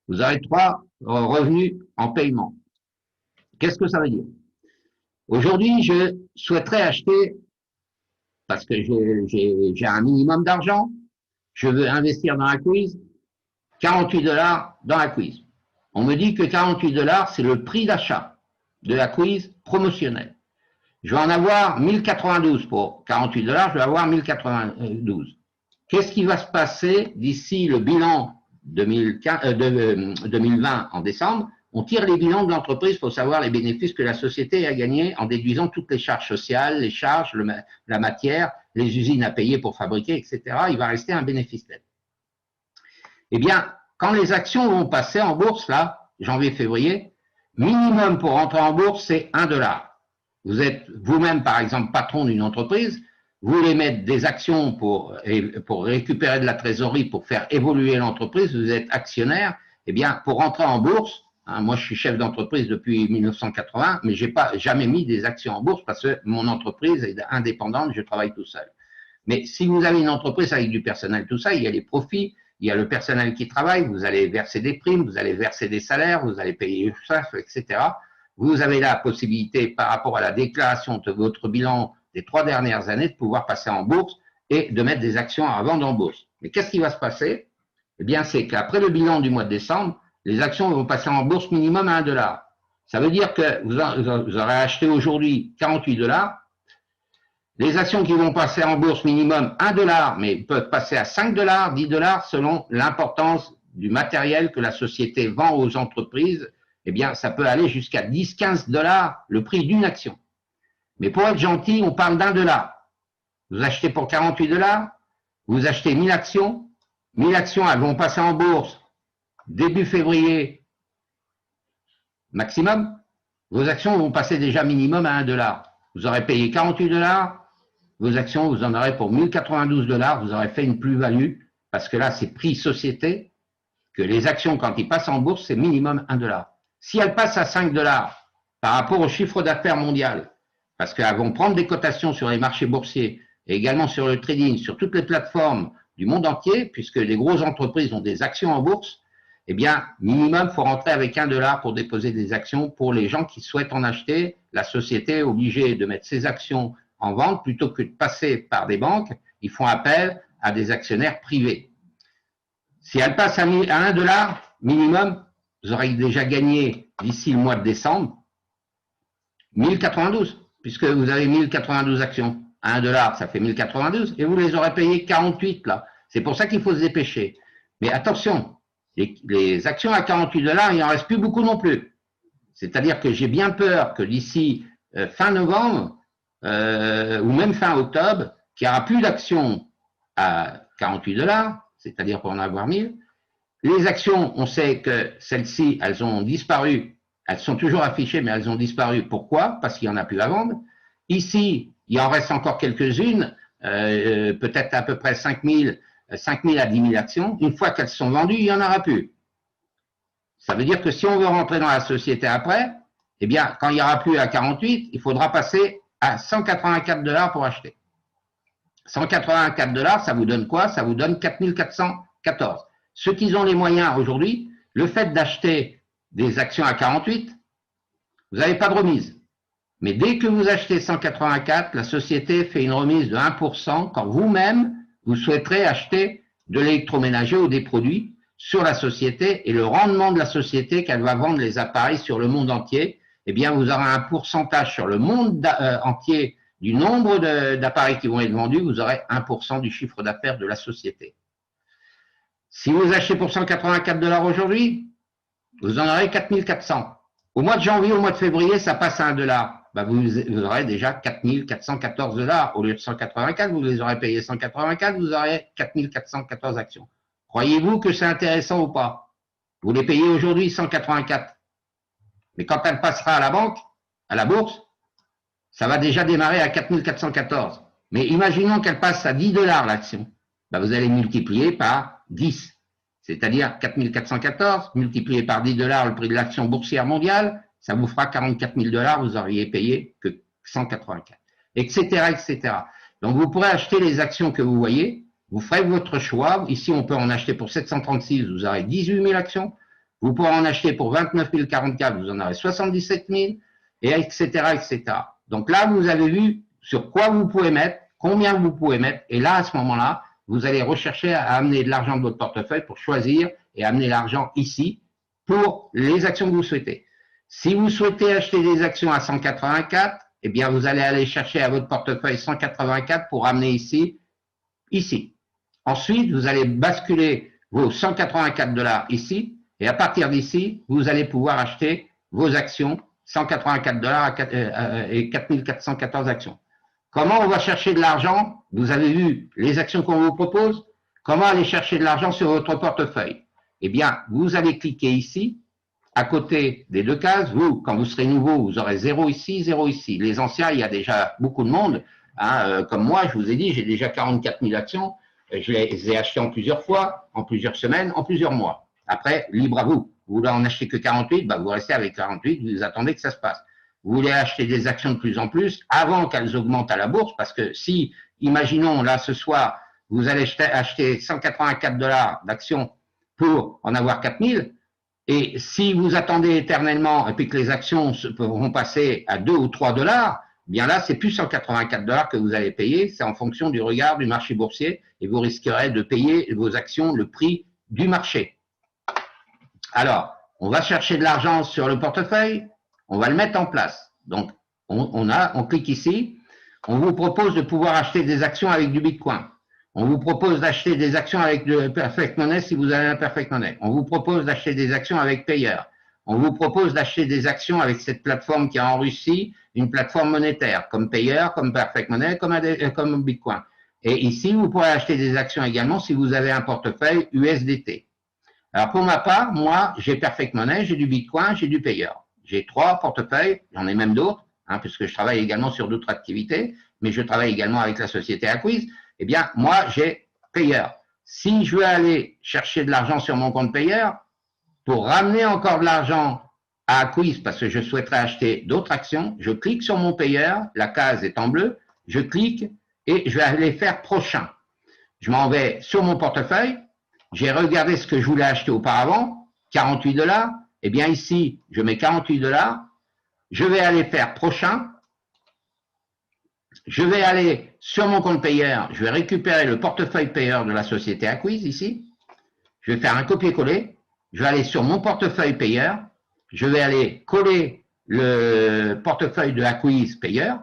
Vous aurez 3 revenus en paiement. Qu'est-ce que ça veut dire? Aujourd'hui, je souhaiterais acheter, parce que j'ai un minimum d'argent, je veux investir dans Acquiz, 48 $ dans Acquiz. On me dit que 48 $, c'est le prix d'achat de Acquiz promotionnel. Je vais en avoir 1092 pour 48 $, je vais avoir 1092. Qu'est-ce qui va se passer d'ici le bilan 2020 en décembre? On tire les bilans de l'entreprise pour savoir les bénéfices que la société a gagnés en déduisant toutes les charges sociales, les charges, la matière, les usines à payer pour fabriquer, etc. Il va rester un bénéfice net. Eh bien, quand les actions vont passer en bourse, là, janvier-février, minimum pour rentrer en bourse, c'est 1 $. Vous êtes vous-même, par exemple, patron d'une entreprise, vous voulez mettre des actions pour récupérer de la trésorerie, pour faire évoluer l'entreprise, vous êtes actionnaire, eh bien, pour rentrer en bourse, hein, moi je suis chef d'entreprise depuis 1980, mais je n'ai jamais mis des actions en bourse parce que mon entreprise est indépendante, je travaille tout seul. Mais si vous avez une entreprise avec du personnel, tout ça, il y a les profits, il y a le personnel qui travaille, vous allez verser des primes, vous allez verser des salaires, vous allez payer les charges, etc. Vous avez la possibilité, par rapport à la déclaration de votre bilan des 3 dernières années, de pouvoir passer en bourse et de mettre des actions à vendre en bourse. Mais qu'est-ce qui va se passer? Eh bien, c'est qu'après le bilan du mois de décembre, les actions vont passer en bourse minimum à 1 $. Ça veut dire que vous aurez acheté aujourd'hui 48 $. Les actions qui vont passer en bourse minimum 1 $, mais peuvent passer à 5 $, 10 $ selon l'importance du matériel que la société vend aux entreprises. Eh bien, ça peut aller jusqu'à 10, 15 $ le prix d'une action. Mais pour être gentil, on parle d'1 $. Vous achetez pour 48 $, vous achetez 1000 actions. 1000 actions, elles vont passer en bourse début février maximum. Vos actions vont passer déjà minimum à 1 $. Vous aurez payé 48 $. Vos actions, vous en aurez pour 1092 $. Vous aurez fait une plus-value parce que là, c'est prix société. Que les actions, quand ils passent en bourse, c'est minimum 1 $. Si elles passent à 5 $ par rapport au chiffre d'affaires mondial, parce qu'elles vont prendre des cotations sur les marchés boursiers et également sur le trading, sur toutes les plateformes du monde entier, puisque les grosses entreprises ont des actions en bourse, eh bien, minimum, il faut rentrer avec 1 $ pour déposer des actions pour les gens qui souhaitent en acheter. La société est obligée de mettre ses actions en vente plutôt que de passer par des banques. Ils font appel à des actionnaires privés. Si elles passent à 1 $ minimum, vous aurez déjà gagné d'ici le mois de décembre 1092, puisque vous avez 1092 actions. 1 $, ça fait 1092, et vous les aurez payées 48 là. C'est pour ça qu'il faut se dépêcher. Mais attention, les actions à 48 $, il n'en reste plus beaucoup non plus. C'est-à-dire que j'ai bien peur que d'ici fin novembre, ou même fin octobre, qu'il n'y aura plus d'actions à 48 $, c'est-à-dire pour en avoir 1000. Les actions, on sait que celles-ci, elles ont disparu. Elles sont toujours affichées, mais elles ont disparu. Pourquoi? Parce qu'il n'y en a plus à vendre. Ici, il en reste encore quelques-unes, peut-être à peu près 5000 à 10 000 actions. Une fois qu'elles sont vendues, il n'y en aura plus. Ça veut dire que si on veut rentrer dans la société après, eh bien, quand il n'y aura plus à 48, il faudra passer à 184 $ pour acheter. 184 $, ça vous donne quoi? Ça vous donne 4414. Ceux qui ont les moyens aujourd'hui, le fait d'acheter des actions à 48, vous n'avez pas de remise. Mais dès que vous achetez 184, la société fait une remise de 1% quand vous-même, vous souhaiterez acheter de l'électroménager ou des produits sur la société, et le rendement de la société qu'elle va vendre les appareils sur le monde entier, eh bien, vous aurez un pourcentage sur le monde entier du nombre d'appareils qui vont être vendus, vous aurez 1% du chiffre d'affaires de la société. Si vous achetez pour 184 $ aujourd'hui, vous en aurez 4400. Au mois de janvier, au mois de février, ça passe à 1 $. Ben vous aurez déjà 4414 $. Au lieu de 184, vous les aurez payés 184, vous aurez 4414 actions. Croyez-vous que c'est intéressant ou pas? Vous les payez aujourd'hui 184. Mais quand elle passera à la banque, à la bourse, ça va déjà démarrer à 4414. Mais imaginons qu'elle passe à 10 $ l'action. Ben vous allez multiplier par 10. C'est-à-dire 4414 multiplié par 10 $ le prix de l'action boursière mondiale, ça vous fera 44 000 $, vous auriez payé que 184, etc., etc. Donc vous pourrez acheter les actions que vous voyez, vous ferez votre choix. Ici, on peut en acheter pour 736, vous aurez 18 000 actions. Vous pourrez en acheter pour 29 044, vous en aurez 77 000, et etc., etc. Donc là, vous avez vu sur quoi vous pouvez mettre, combien vous pouvez mettre, et là, à ce moment-là, vous allez rechercher à amener de l'argent de votre portefeuille pour choisir et amener l'argent ici pour les actions que vous souhaitez. Si vous souhaitez acheter des actions à 184, eh bien, vous allez aller chercher à votre portefeuille 184 pour amener ici. Ensuite, vous allez basculer vos 184 $ ici, et à partir d'ici, vous allez pouvoir acheter vos actions 184 $ et 4414 actions. Comment on va chercher de l'argent? Vous avez vu les actions qu'on vous propose. Comment aller chercher de l'argent sur votre portefeuille? Eh bien, vous allez cliquer ici, à côté des deux cases. Vous, quand vous serez nouveau, vous aurez 0 ici, 0 ici. Les anciens, il y a déjà beaucoup de monde. Hein, comme moi, je vous ai dit, j'ai déjà 44 000 actions. Je les ai achetées en plusieurs fois, en plusieurs semaines, en plusieurs mois. Après, libre à vous. Vous voulez en acheter que 48, bah vous restez avec 48, vous attendez que ça se passe. vous voulez acheter des actions de plus en plus avant qu'elles augmentent à la bourse, parce que si, imaginons, là, ce soir, vous allez acheter 184 $ d'actions pour en avoir 4000, et si vous attendez éternellement et puis que les actions vont passer à 2 ou 3 $, bien là, c'est plus 184 $ que vous allez payer, c'est en fonction du regard du marché boursier et vous risquerez de payer vos actions le prix du marché. Alors, on va chercher de l'argent sur le portefeuille, on va le mettre en place. Donc, on clique ici, on vous propose de pouvoir acheter des actions avec du Bitcoin. On vous propose d'acheter des actions avec de Perfect Money si vous avez un Perfect Money. On vous propose d'acheter des actions avec Payer. On vous propose d'acheter des actions avec cette plateforme qui est en Russie, une plateforme monétaire, comme Payer, comme Perfect Money, comme Bitcoin. Et ici, vous pourrez acheter des actions également si vous avez un portefeuille USDT. Alors, pour ma part, moi, j'ai Perfect Money, j'ai du Bitcoin, j'ai du Payer. J'ai 3 portefeuilles, j'en ai même d'autres, puisque je travaille également sur d'autres activités, mais je travaille également avec la société Acquiz. Eh bien, moi, j'ai Payer. Si je veux aller chercher de l'argent sur mon compte Payer, pour ramener encore de l'argent à Acquiz, parce que je souhaiterais acheter d'autres actions, je clique sur mon Payer, la case est en bleu, je clique et je vais aller faire prochain. Je m'en vais sur mon portefeuille, j'ai regardé ce que je voulais acheter auparavant, 48 $. Eh bien ici, je mets 48 $. Je vais aller faire prochain. Je vais aller sur mon compte Payer. Je vais récupérer le portefeuille Payer de la société Acquiz ici. Je vais faire un copier-coller. Je vais aller sur mon portefeuille Payer. Je vais aller coller le portefeuille de Acquiz Payer.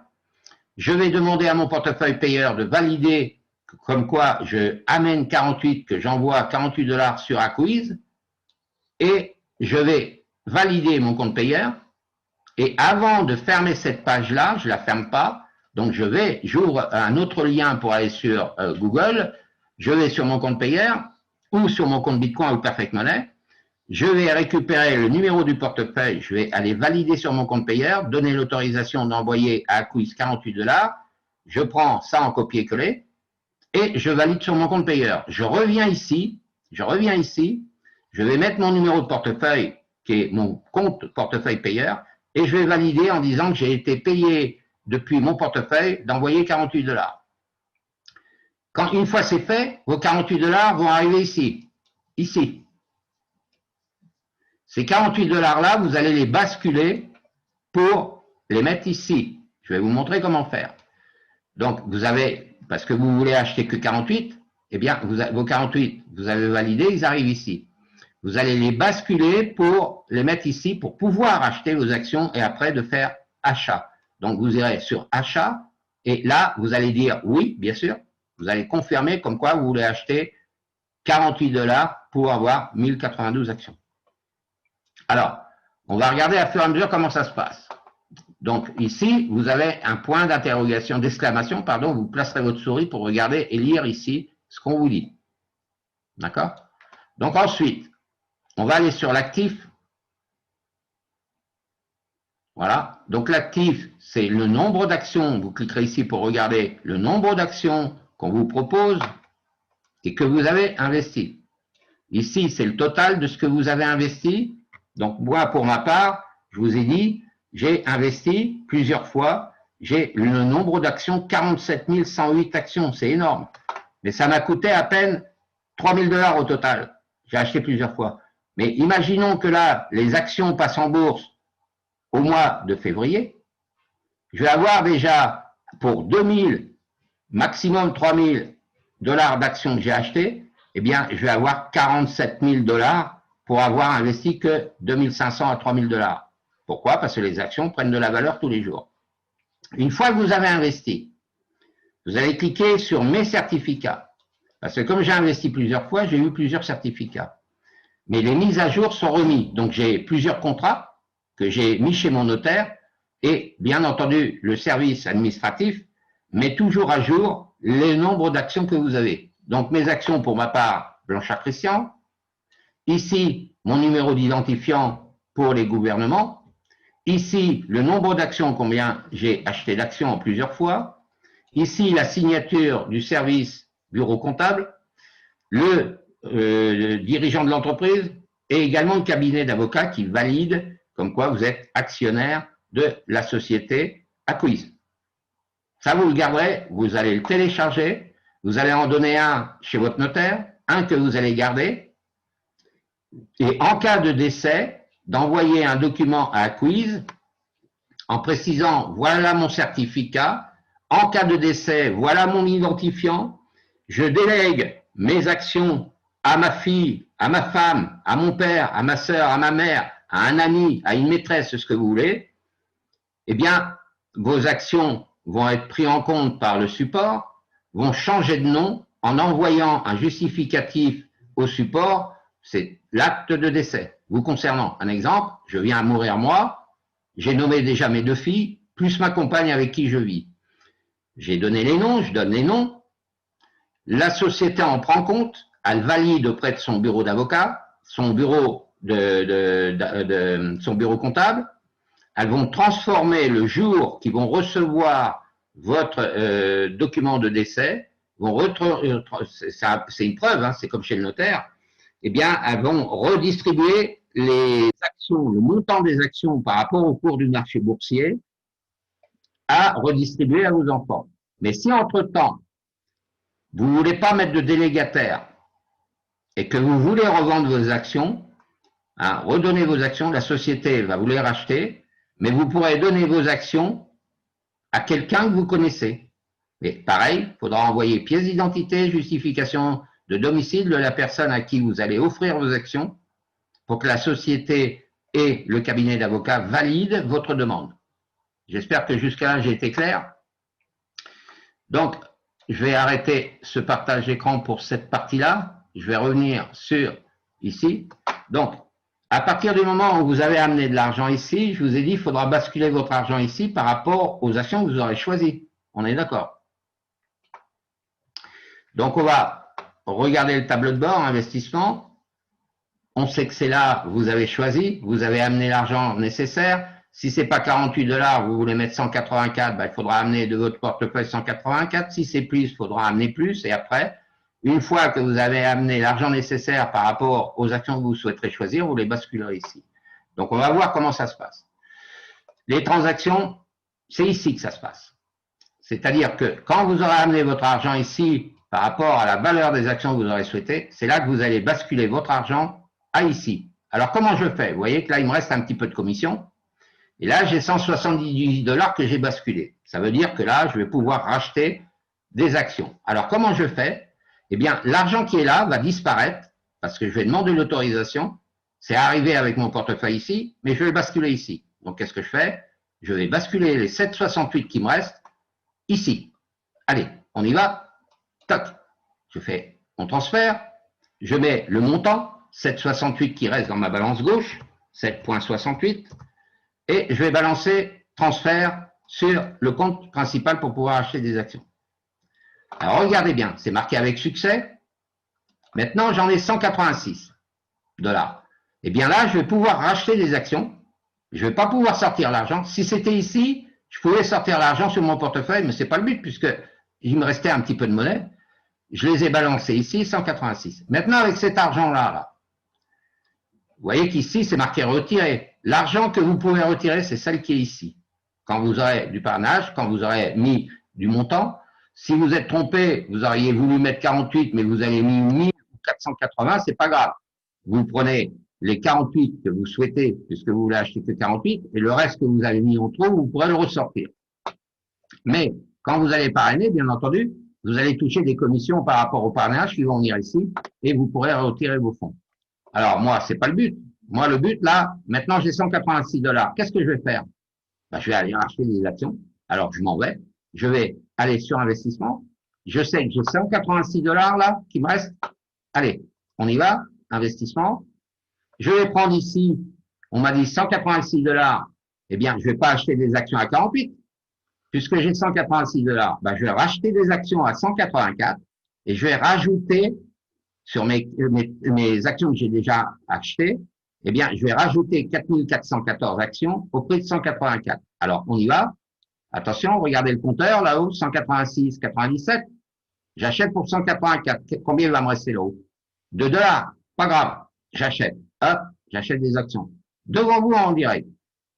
Je vais demander à mon portefeuille Payer de valider comme quoi je amène 48, que j'envoie 48 $ sur Acquiz. Et je vais valider mon compte Payer. Et avant de fermer cette page-là, je ne la ferme pas, donc j'ouvre un autre lien pour aller sur Google, je vais sur mon compte Payer ou sur mon compte Bitcoin ou Perfect Money, je vais récupérer le numéro du portefeuille, je vais aller valider sur mon compte Payer, donner l'autorisation d'envoyer à Acquiz 48 $, je prends ça en copier-coller et je valide sur mon compte Payer. Je reviens ici, je vais mettre mon numéro de portefeuille qui est mon compte portefeuille Payer et je vais valider en disant que j'ai été payé depuis mon portefeuille d'envoyer 48 $. Quand une fois c'est fait, vos 48 $ vont arriver ici. Ces 48 $ là, vous allez les basculer pour les mettre ici. Je vais vous montrer comment faire. Donc, vous avez, parce que vous voulez acheter que 48, eh bien, vos 48, vous avez validé, ils arrivent ici. Vous allez les basculer pour les mettre ici pour pouvoir acheter vos actions et après de faire achat. Donc, vous irez sur achat et là, vous allez dire oui, bien sûr. Vous allez confirmer comme quoi vous voulez acheter 48 $ pour avoir 1092 actions. Alors, on va regarder à fur et à mesure comment ça se passe. Donc, ici, vous avez un point d'interrogation, d'exclamation, pardon, vous placerez votre souris pour regarder et lire ici ce qu'on vous dit. D'accord? Donc, ensuite, on va aller sur l'actif. Voilà. Donc, l'actif, c'est le nombre d'actions. Vous cliquerez ici pour regarder le nombre d'actions qu'on vous propose et que vous avez investi. Ici, c'est le total de ce que vous avez investi. Donc, moi, pour ma part, je vous ai dit, j'ai investi plusieurs fois. J'ai le nombre d'actions, 47 108 actions. C'est énorme. Mais ça m'a coûté à peine 3 000 $ au total. J'ai acheté plusieurs fois. Mais imaginons que là, les actions passent en bourse au mois de février. Je vais avoir déjà pour 2000, maximum 3000 $ d'actions que j'ai achetées. Eh bien, je vais avoir 47 000 $ pour avoir investi que 2500 à 3000 $. Pourquoi? Parce que les actions prennent de la valeur tous les jours. Une fois que vous avez investi, vous allez cliquer sur mes certificats. Parce que comme j'ai investi plusieurs fois, j'ai eu plusieurs certificats. Mais les mises à jour sont remises. Donc j'ai plusieurs contrats que j'ai mis chez mon notaire et bien entendu le service administratif met toujours à jour le nombre d'actions que vous avez. Donc mes actions pour ma part, Blanchard Christian. Ici, mon numéro d'identifiant pour les gouvernements. Ici, le nombre d'actions, combien j'ai acheté d'actions en plusieurs fois. Ici, la signature du service bureau comptable, le dirigeant de l'entreprise et également le cabinet d'avocats qui valide comme quoi vous êtes actionnaire de la société Acquise. Ça, vous le garderez, vous allez le télécharger, vous allez en donner un chez votre notaire, un que vous allez garder, et en cas de décès, d'envoyer un document à Acquise en précisant, voilà mon certificat, en cas de décès, voilà mon identifiant, je délègue mes actions à ma fille, à ma femme, à mon père, à ma sœur, à ma mère, à un ami, à une maîtresse, ce que vous voulez, eh bien, vos actions vont être prises en compte par le support, vont changer de nom en envoyant un justificatif au support, c'est l'acte de décès vous concernant. Un exemple, je viens à mourir moi, j'ai nommé déjà mes 2 filles, plus ma compagne avec qui je vis. J'ai donné les noms, je donne les noms, la société en prend compte, elle valide auprès de son bureau d'avocat, son bureau son bureau comptable. Elles vont transformer le jour qu'ils vont recevoir votre document de décès, c'est une preuve, hein, c'est comme chez le notaire, eh bien, elles vont redistribuer les actions, le montant des actions par rapport au cours du marché boursier à redistribuer à vos enfants. Mais si entre-temps, vous ne voulez pas mettre de délégataire et que vous voulez revendre vos actions, hein, redonner vos actions, la société va vous les racheter, mais vous pourrez donner vos actions à quelqu'un que vous connaissez. Mais pareil, il faudra envoyer pièce d'identité, justification de domicile de la personne à qui vous allez offrir vos actions pour que la société et le cabinet d'avocats valident votre demande. J'espère que jusqu'à là, j'ai été clair. Donc, je vais arrêter ce partage d'écran pour cette partie-là. Je vais revenir sur ici. Donc, à partir du moment où vous avez amené de l'argent ici, je vous ai dit, il faudra basculer votre argent ici par rapport aux actions que vous aurez choisies. On est d'accord? Donc, on va regarder le tableau de bord, investissement. On sait que c'est là, vous avez choisi, vous avez amené l'argent nécessaire. Si ce n'est pas 48 $, vous voulez mettre 184, ben, il faudra amener de votre portefeuille 184. Si c'est plus, il faudra amener plus. Et après, une fois que vous avez amené l'argent nécessaire par rapport aux actions que vous souhaiterez choisir, vous les basculerez ici. Donc, on va voir comment ça se passe. Les transactions, c'est ici que ça se passe. C'est-à-dire que quand vous aurez amené votre argent ici par rapport à la valeur des actions que vous aurez souhaitées, c'est là que vous allez basculer votre argent à ici. Alors, comment je fais? Vous voyez que là, il me reste un petit peu de commission. Et là, j'ai 178 $ que j'ai basculé. Ça veut dire que là, je vais pouvoir racheter des actions. Alors, comment je fais? Eh bien, l'argent qui est là va disparaître parce que je vais demander l'autorisation. C'est arrivé avec mon portefeuille ici, mais je vais le basculer ici. Donc, qu'est-ce que je fais? Je vais basculer les 7,68 qui me restent ici. Allez, on y va. Toc. Je fais mon transfert. Je mets le montant, 7,68 qui reste dans ma balance gauche, 7,68. Et je vais balancer transfert sur le compte principal pour pouvoir acheter des actions. Alors, regardez bien, c'est marqué avec succès. Maintenant, j'en ai 186 $. Eh bien là, je vais pouvoir racheter des actions. Je ne vais pas pouvoir sortir l'argent. Si c'était ici, je pouvais sortir l'argent sur mon portefeuille, mais ce n'est pas le but puisque il me restait un petit peu de monnaie. Je les ai balancés ici, 186. Maintenant, avec cet argent-là, vous voyez qu'ici, c'est marqué retirer. L'argent que vous pouvez retirer, c'est celle qui est ici. Quand vous aurez du parrainage, quand vous aurez mis du montant, si vous êtes trompé, vous auriez voulu mettre 48, mais vous avez mis 1000 ou 480, c'est pas grave. Vous prenez les 48 que vous souhaitez, puisque vous voulez acheter que 48, et le reste que vous avez mis en trop, vous pourrez le ressortir. Mais quand vous allez parrainer, bien entendu, vous allez toucher des commissions par rapport au parrainage qui vont venir ici, et vous pourrez retirer vos fonds. Alors moi, c'est pas le but. Moi, le but, là, maintenant, j'ai 186 $. Qu'est-ce que je vais faire? Ben, je vais aller acheter des actions. Alors, je m'en vais. Je vais aller sur investissement. Je sais que j'ai 186 $ là qui me restent. Allez, on y va. Investissement. Je vais prendre ici, on m'a dit 186 $. Eh bien, je vais pas acheter des actions à 48. Puisque j'ai 186 $, ben, je vais racheter des actions à 184 et je vais rajouter sur mes actions que j'ai déjà achetées, eh bien, je vais rajouter 4414 actions au prix de 184. Alors, on y va. Attention, regardez le compteur là-haut, 186, 97. J'achète pour 184. Combien il va me rester là-haut? 2 $. Pas grave. J'achète. Hop, j'achète des actions. Devant vous en direct.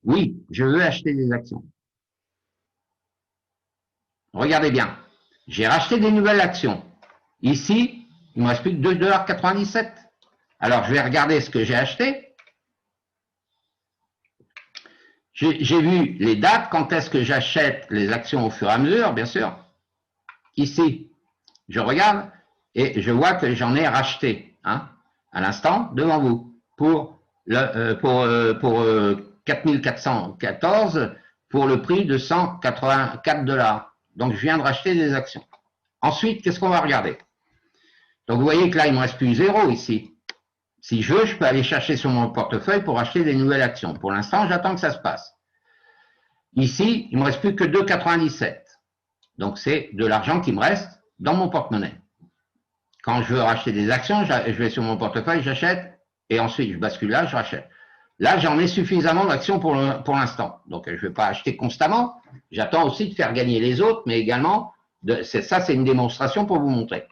Oui, je veux acheter des actions. Regardez bien. J'ai racheté des nouvelles actions. Ici, il ne me reste plus que 2,97 $. Alors, je vais regarder ce que j'ai acheté. J'ai vu les dates, quand est-ce que j'achète les actions au fur et à mesure, bien sûr. Ici, je regarde et je vois que j'en ai racheté, hein, à l'instant, devant vous, pour 4414 pour le prix de 184 $. Donc, je viens de racheter des actions. Ensuite, qu'est-ce qu'on va regarder? Donc, vous voyez que là, il ne me reste plus 0 ici. Si je veux, je peux aller chercher sur mon portefeuille pour acheter des nouvelles actions. Pour l'instant, j'attends que ça se passe. Ici, il ne me reste plus que 2,97 $. Donc, c'est de l'argent qui me reste dans mon porte-monnaie. Quand je veux racheter des actions, je vais sur mon portefeuille, j'achète, et ensuite, je bascule là, je rachète. Là, j'en ai suffisamment d'actions pour l'instant. Donc, je ne vais pas acheter constamment. J'attends aussi de faire gagner les autres, mais également, ça, c'est une démonstration pour vous montrer.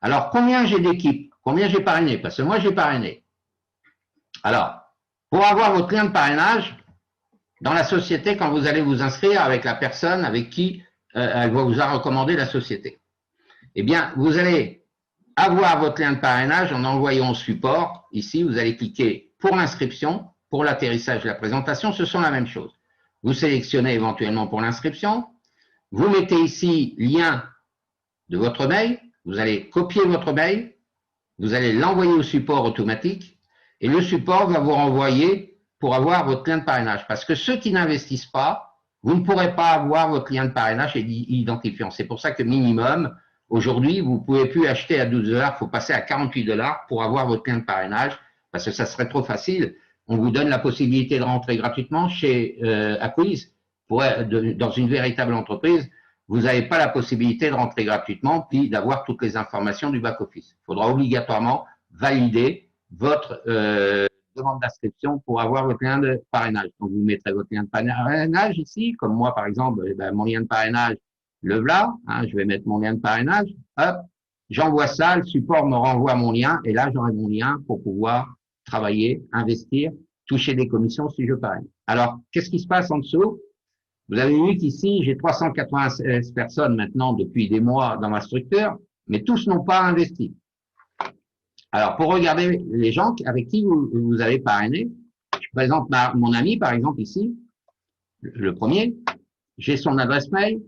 Alors, combien j'ai d'équipes? Combien j'ai parrainé? Parce que moi, j'ai parrainé. Alors, pour avoir votre lien de parrainage, dans la société, quand vous allez vous inscrire avec la personne avec qui elle vous a recommandé la société, eh bien, vous allez avoir votre lien de parrainage en envoyant au support. Ici, vous allez cliquer pour l'inscription, pour l'atterrissage, la présentation, ce sont la même chose. Vous sélectionnez éventuellement pour l'inscription. Vous mettez ici lien de votre mail. Vous allez copier votre mail. Vous allez l'envoyer au support automatique. Et le support va vous renvoyer pour avoir votre lien de parrainage. Parce que ceux qui n'investissent pas, vous ne pourrez pas avoir votre lien de parrainage et identifiant. C'est pour ça que minimum, aujourd'hui, vous ne pouvez plus acheter à 12 $, il faut passer à 48 $ pour avoir votre lien de parrainage, parce que ça serait trop facile. On vous donne la possibilité de rentrer gratuitement chez Acquiz. Dans une véritable entreprise, vous n'avez pas la possibilité de rentrer gratuitement puis d'avoir toutes les informations du back-office. Il faudra obligatoirement valider votre demande d'inscription pour avoir votre lien de parrainage. Donc, vous mettrez votre lien de parrainage ici, comme moi, par exemple, mon lien de parrainage, le voilà, hein, je vais mettre mon lien de parrainage, hop, j'envoie ça, le support me renvoie mon lien, et là, j'aurai mon lien pour pouvoir travailler, investir, toucher des commissions si je parraine. Alors, qu'est-ce qui se passe en dessous? Vous avez vu qu'ici, j'ai 396 personnes maintenant depuis des mois dans ma structure, mais tous n'ont pas investi. Alors, pour regarder les gens avec qui vous avez parrainé, je présente mon ami, par exemple, ici, le premier. J'ai son adresse mail,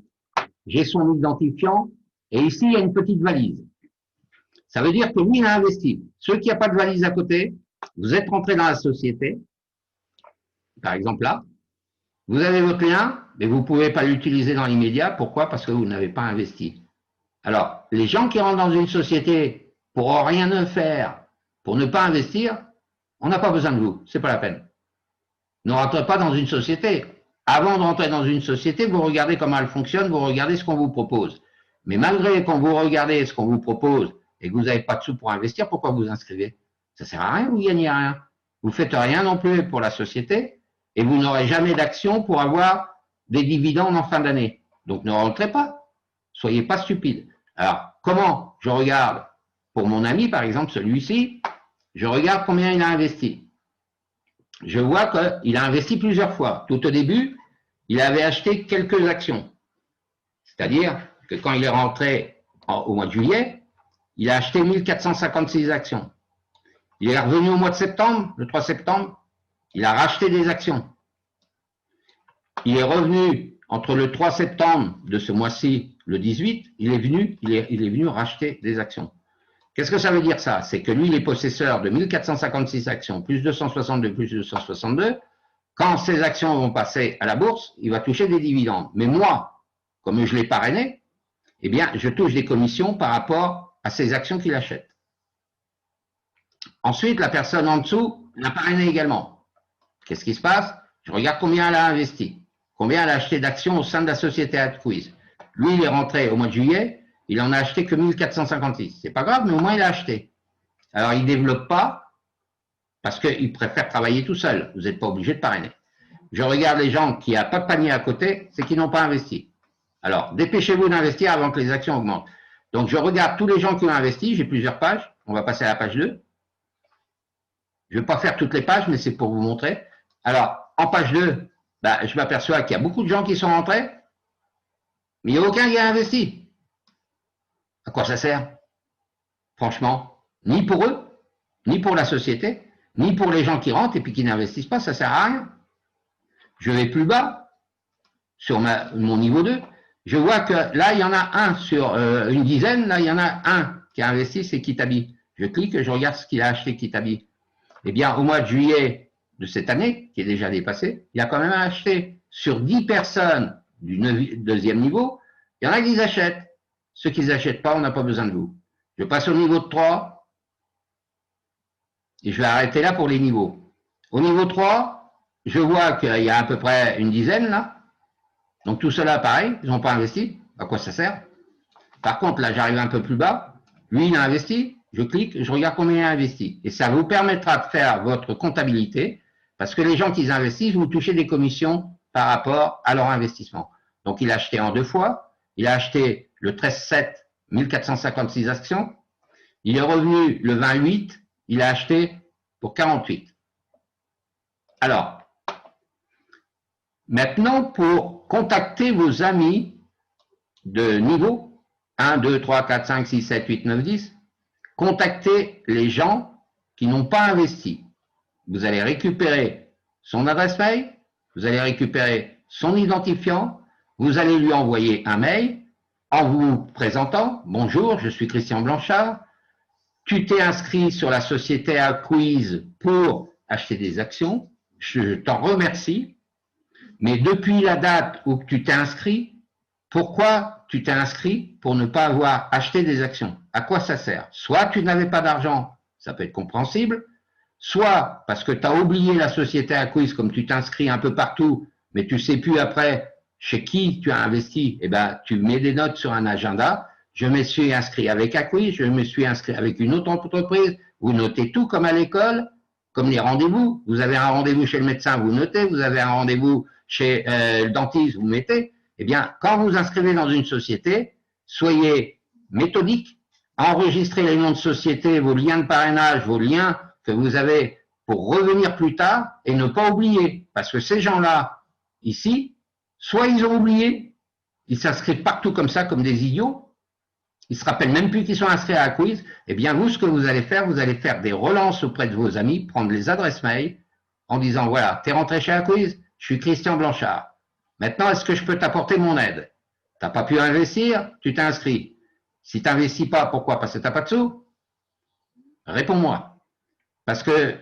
j'ai son identifiant, et ici, il y a une petite valise. Ça veut dire que lui, il a investi. Ceux qui n'ont pas de valise à côté, vous êtes rentré dans la société, par exemple là, vous avez votre lien, mais vous ne pouvez pas l'utiliser dans l'immédiat. Pourquoi? Parce que vous n'avez pas investi. Alors, les gens qui rentrent dans une société pour rien ne faire, pour ne pas investir, on n'a pas besoin de vous, c'est pas la peine. Ne rentrez pas dans une société. Avant de rentrer dans une société, vous regardez comment elle fonctionne, vous regardez ce qu'on vous propose. Mais malgré qu'on vous regardez ce qu'on vous propose et que vous n'avez pas de sous pour investir, pourquoi vous inscrivez? Ça ne sert à rien, vous ne gagnez rien. Vous ne faites rien non plus pour la société et vous n'aurez jamais d'action pour avoir des dividendes en fin d'année. Donc ne rentrez pas. Soyez pas stupides. Alors, comment je regarde pour mon ami, par exemple, celui-ci, je regarde combien il a investi. Je vois qu'il a investi plusieurs fois. Tout au début, il avait acheté quelques actions. C'est-à-dire que quand il est rentré au mois de juillet, il a acheté 1456 actions. Il est revenu au mois de septembre, le 3 septembre, il a racheté des actions. Il est revenu entre le 3 septembre de ce mois-ci, le 18, il est venu racheter des actions. Qu'est-ce que ça veut dire ça? C'est que lui, il est possesseur de 1456 actions, plus 262, plus 262. Quand ces actions vont passer à la bourse, il va toucher des dividendes. Mais moi, comme je l'ai parrainé, eh bien, je touche des commissions par rapport à ces actions qu'il achète. Ensuite, la personne en dessous l'a parrainé également. Qu'est-ce qui se passe? Je regarde combien elle a investi, combien elle a acheté d'actions au sein de la société Acquiz. Lui, il est rentré au mois de juillet, il en a acheté que 1456. C'est pas grave, mais au moins il a acheté. Alors, il ne développe pas parce qu'il préfère travailler tout seul. Vous n'êtes pas obligé de parrainer. Je regarde les gens qui n'ont pas de panier à côté, c'est qu'ils n'ont pas investi. Alors, dépêchez-vous d'investir avant que les actions augmentent. Donc, je regarde tous les gens qui ont investi. J'ai plusieurs pages. On va passer à la page 2. Je ne vais pas faire toutes les pages, mais c'est pour vous montrer. Alors, en page 2, bah, je m'aperçois qu'il y a beaucoup de gens qui sont rentrés, mais il n'y a aucun qui a investi. À quoi ça sert? Franchement, ni pour eux, ni pour la société, ni pour les gens qui rentrent et puis qui n'investissent pas, ça sert à rien. Je vais plus bas, sur mon niveau 2, je vois que là, il y en a un sur une dizaine, là, il y en a un qui a investi, c'est Kitabi. Je clique et je regarde ce qu'il a acheté Kitabi. Eh bien, au mois de juillet de cette année, qui est déjà dépassé, il a quand même acheté sur 10 personnes du deuxième niveau, il y en a qui achètent. Ceux qui n'achètent pas, on n'a pas besoin de vous. Je passe au niveau de 3 et je vais arrêter là pour les niveaux. Au niveau 3, je vois qu'il y a à peu près une dizaine là. Donc tout cela, pareil, ils n'ont pas investi. À quoi ça sert? Par contre, là, j'arrive un peu plus bas. Lui, il a investi. Je clique, je regarde combien il a investi. Et ça vous permettra de faire votre comptabilité parce que les gens qui investissent, vous touchez des commissions par rapport à leur investissement. Donc, il a acheté en 2 fois. Il a acheté le 13/7, 1456 actions. Il est revenu le 28. Il a acheté pour 48. Alors, maintenant, pour contacter vos amis de niveau 1, 2, 3, 4, 5, 6, 7, 8, 9, 10, contactez les gens qui n'ont pas investi. Vous allez récupérer son adresse mail, vous allez récupérer son identifiant, vous allez lui envoyer un mail en vous présentant. Bonjour, je suis Christian Blanchard. Tu t'es inscrit sur la société Acquiz pour acheter des actions. Je t'en remercie. Mais depuis la date où tu t'es inscrit, pourquoi tu t'es inscrit pour ne pas avoir acheté des actions? À quoi ça sert? Soit tu n'avais pas d'argent, ça peut être compréhensible, soit parce que tu as oublié la société Acquiz, comme tu t'inscris un peu partout, mais tu sais plus après chez qui tu as investi, eh ben, tu mets des notes sur un agenda. Je me suis inscrit avec Acquiz, je me suis inscrit avec une autre entreprise. Vous notez tout comme à l'école, comme les rendez-vous. Vous avez un rendez-vous chez le médecin, vous notez. Vous avez un rendez-vous chez le dentiste, vous mettez. Eh bien, quand vous inscrivez dans une société, soyez méthodique, enregistrez les noms de société, vos liens de parrainage, vos liens que vous avez pour revenir plus tard et ne pas oublier. Parce que ces gens-là, ici, soit ils ont oublié, ils s'inscrivent partout comme ça, comme des idiots, ils se rappellent même plus qu'ils sont inscrits à la quiz. Eh bien, vous, ce que vous allez faire des relances auprès de vos amis, prendre les adresses mail en disant, voilà, t'es rentré chez la quiz, je suis Christian Blanchard. Maintenant, est-ce que je peux t'apporter mon aide? Tu n'as pas pu investir, tu t'es inscrit. Si tu n'investis pas, pourquoi? Parce que tu n'as pas de sous? Réponds-moi. Parce que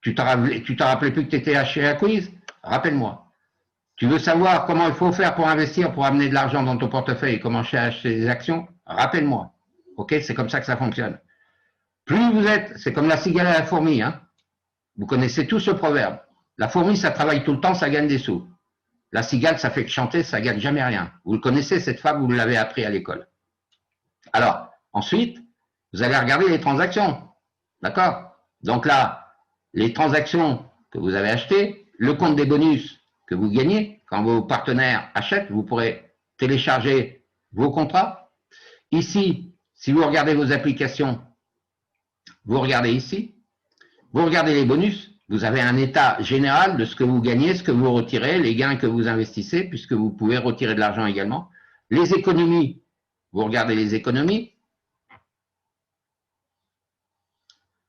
tu t'as rappelé plus que tu étais chez la quiz? Rappelle-moi. Tu veux savoir comment il faut faire pour investir, pour amener de l'argent dans ton portefeuille et comment acheter des actions? Rappelle-moi. Ok, c'est comme ça que ça fonctionne. Plus vous êtes, c'est comme la cigale et la fourmi, hein. Vous connaissez tous ce proverbe. La fourmi, ça travaille tout le temps, ça gagne des sous. La cigale, ça fait que chanter, ça gagne jamais rien. Vous le connaissez, cette fable, vous l'avez appris à l'école. Alors, ensuite, vous allez regarder les transactions. D'accord? Donc là, les transactions que vous avez achetées, le compte des bonus que vous gagnez, quand vos partenaires achètent, vous pourrez télécharger vos contrats. Ici, si vous regardez vos applications, vous regardez ici, vous regardez les bonus, vous avez un état général de ce que vous gagnez, ce que vous retirez, les gains que vous investissez, puisque vous pouvez retirer de l'argent également. Les économies, vous regardez les économies.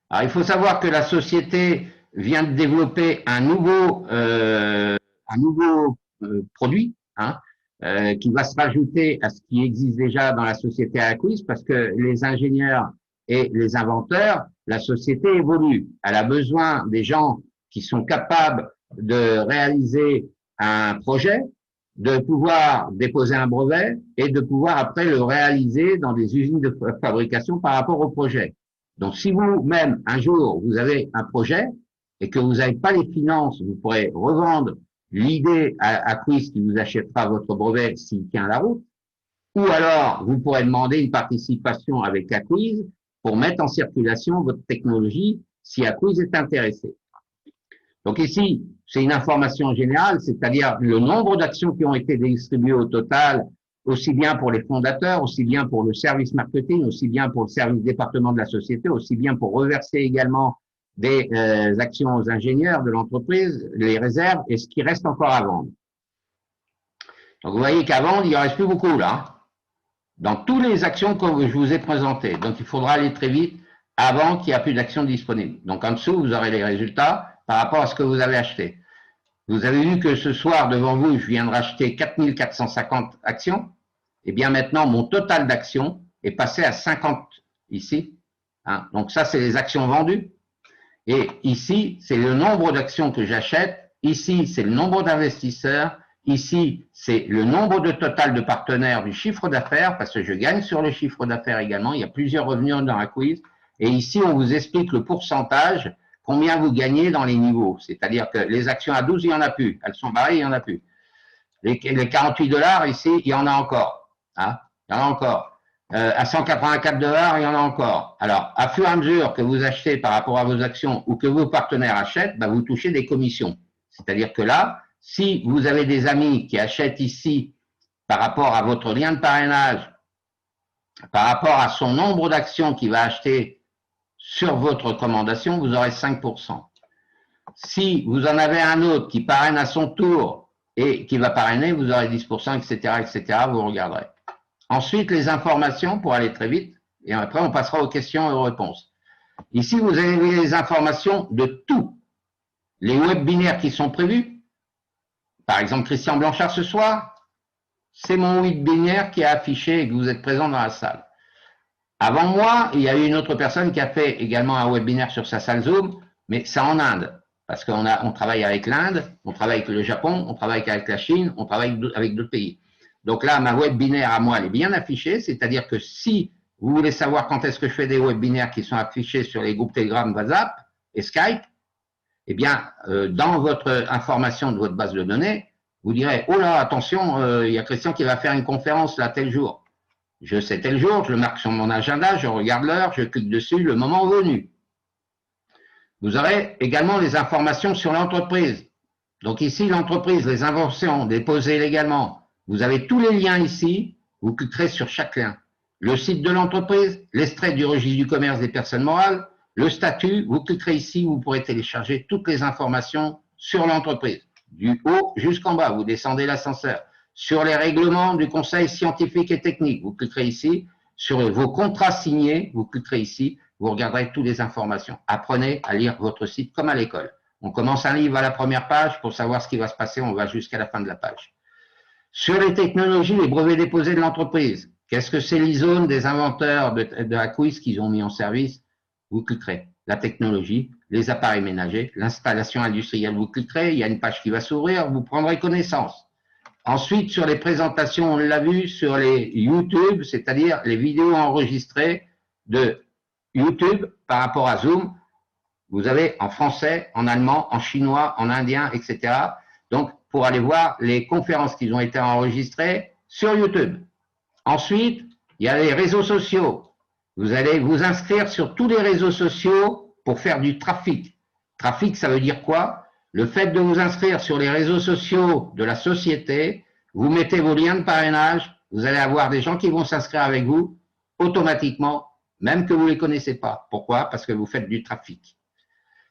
Alors, il faut savoir que la société vient de développer un nouveau produit, hein, qui va se rajouter à ce qui existe déjà dans la société Acquiz, parce que les ingénieurs et les inventeurs, la société évolue. Elle a besoin des gens qui sont capables de réaliser un projet, de pouvoir déposer un brevet et de pouvoir après le réaliser dans des usines de fabrication par rapport au projet. Donc, si vous-même, un jour, vous avez un projet et que vous n'avez pas les finances, vous pourrez revendre l'idée à Quiz qui vous achètera votre brevet s'il tient la route, ou alors vous pourrez demander une participation avec Acquiz pour mettre en circulation votre technologie si Acquiz est intéressé. Donc ici, c'est une information générale, c'est-à-dire le nombre d'actions qui ont été distribuées au total, aussi bien pour les fondateurs, aussi bien pour le service marketing, aussi bien pour le service département de la société, aussi bien pour reverser également des actions aux ingénieurs de l'entreprise, les réserves et ce qui reste encore à vendre. Donc, vous voyez qu'à vendre, il en reste plus beaucoup là, dans toutes les actions que je vous ai présentées. Donc, il faudra aller très vite avant qu'il n'y ait plus d'actions disponibles. Donc, en dessous, vous aurez les résultats par rapport à ce que vous avez acheté. Vous avez vu que ce soir, devant vous, je viens de racheter 4450 actions. Et bien maintenant, mon total d'actions est passé à 50 ici. Hein. Donc, ça, c'est les actions vendues. Et ici, c'est le nombre d'actions que j'achète. Ici, c'est le nombre d'investisseurs. Ici, c'est le nombre de total de partenaires du chiffre d'affaires, parce que je gagne sur le chiffre d'affaires également. Il y a plusieurs revenus dans la quiz. Et ici, on vous explique le pourcentage, combien vous gagnez dans les niveaux. C'est-à-dire que les actions à 12, il n'y en a plus. Elles sont barrées, il n'y en a plus. Les 48 $, ici, il y en a encore. Hein, il y en a encore. À 184 $, il y en a encore. Alors, à fur et à mesure que vous achetez par rapport à vos actions ou que vos partenaires achètent, bah, vous touchez des commissions. C'est-à-dire que là, si vous avez des amis qui achètent ici par rapport à votre lien de parrainage, par rapport à son nombre d'actions qu'il va acheter sur votre recommandation, vous aurez 5%. Si vous en avez un autre qui parraine à son tour et qui va parrainer, vous aurez 10%, etc., etc., vous regarderez. Ensuite, les informations pour aller très vite, et après on passera aux questions et aux réponses. Ici, vous avez les informations de tous les webinaires qui sont prévus. Par exemple, Christian Blanchard ce soir, c'est mon webinaire qui est affiché et que vous êtes présent dans la salle. Avant moi, il y a eu une autre personne qui a fait également un webinaire sur sa salle Zoom, mais c'est en Inde, parce qu'on travaille avec l'Inde, on travaille avec le Japon, on travaille avec la Chine, on travaille avec d'autres pays. Donc là, ma webinaire à moi, elle est bien affichée, c'est-à-dire que si vous voulez savoir quand est-ce que je fais des webinaires qui sont affichés sur les groupes Telegram, WhatsApp et Skype, eh bien, dans votre information de votre base de données, vous direz, oh là, attention, il y a Christian qui va faire une conférence là, tel jour. Je sais tel jour, je le marque sur mon agenda, je regarde l'heure, je clique dessus, le moment venu. Vous aurez également les informations sur l'entreprise. Donc ici, l'entreprise, les inventions déposées légalement. Vous avez tous les liens ici, vous cliquerez sur chaque lien. Le site de l'entreprise, l'extrait du registre du commerce des personnes morales, le statut, vous cliquerez ici, vous pourrez télécharger toutes les informations sur l'entreprise, du haut jusqu'en bas, vous descendez l'ascenseur. Sur les règlements du conseil scientifique et technique, vous cliquerez ici. Sur vos contrats signés, vous cliquerez ici, vous regarderez toutes les informations. Apprenez à lire votre site comme à l'école. On commence un livre à la première page pour savoir ce qui va se passer, on va jusqu'à la fin de la page. Sur les technologies, les brevets déposés de l'entreprise, qu'est-ce que c'est l'ISO des inventeurs de la quiz qu'ils ont mis en service? Vous cliquerez. La technologie, les appareils ménagers, l'installation industrielle, vous cliquerez, il y a une page qui va s'ouvrir, vous prendrez connaissance. Ensuite, sur les présentations, on l'a vu, sur les YouTube, c'est-à-dire les vidéos enregistrées de YouTube par rapport à Zoom, vous avez en français, en allemand, en chinois, en indien, etc. Donc, pour aller voir les conférences qui ont été enregistrées sur YouTube. Ensuite, il y a les réseaux sociaux. Vous allez vous inscrire sur tous les réseaux sociaux pour faire du trafic. Trafic, ça veut dire quoi? Le fait de vous inscrire sur les réseaux sociaux de la société, vous mettez vos liens de parrainage, vous allez avoir des gens qui vont s'inscrire avec vous automatiquement, même que vous ne les connaissez pas. Pourquoi? Parce que vous faites du trafic.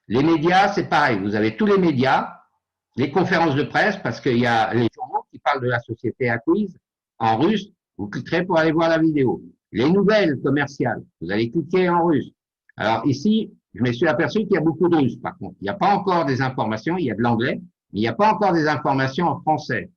Les médias, c'est pareil. Vous avez tous les médias, les conférences de presse, parce qu'il y a les journaux qui parlent de la société acquise en russe. Vous cliquerez pour aller voir la vidéo. Les nouvelles commerciales, vous allez cliquer en russe. Alors ici, je me suis aperçu qu'il y a beaucoup de russe, par contre. Il n'y a pas encore des informations, il y a de l'anglais, mais il n'y a pas encore des informations en français.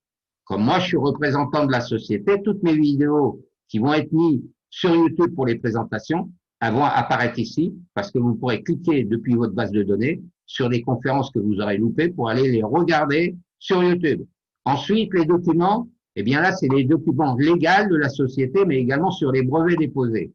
Comme moi, je suis représentant de la société, toutes mes vidéos qui vont être mises sur YouTube pour les présentations, elles vont apparaître ici, parce que vous pourrez cliquer depuis votre base de données sur des conférences que vous aurez loupées pour aller les regarder sur YouTube. Ensuite, les documents, eh bien là, c'est les documents légaux de la société, mais également sur les brevets déposés.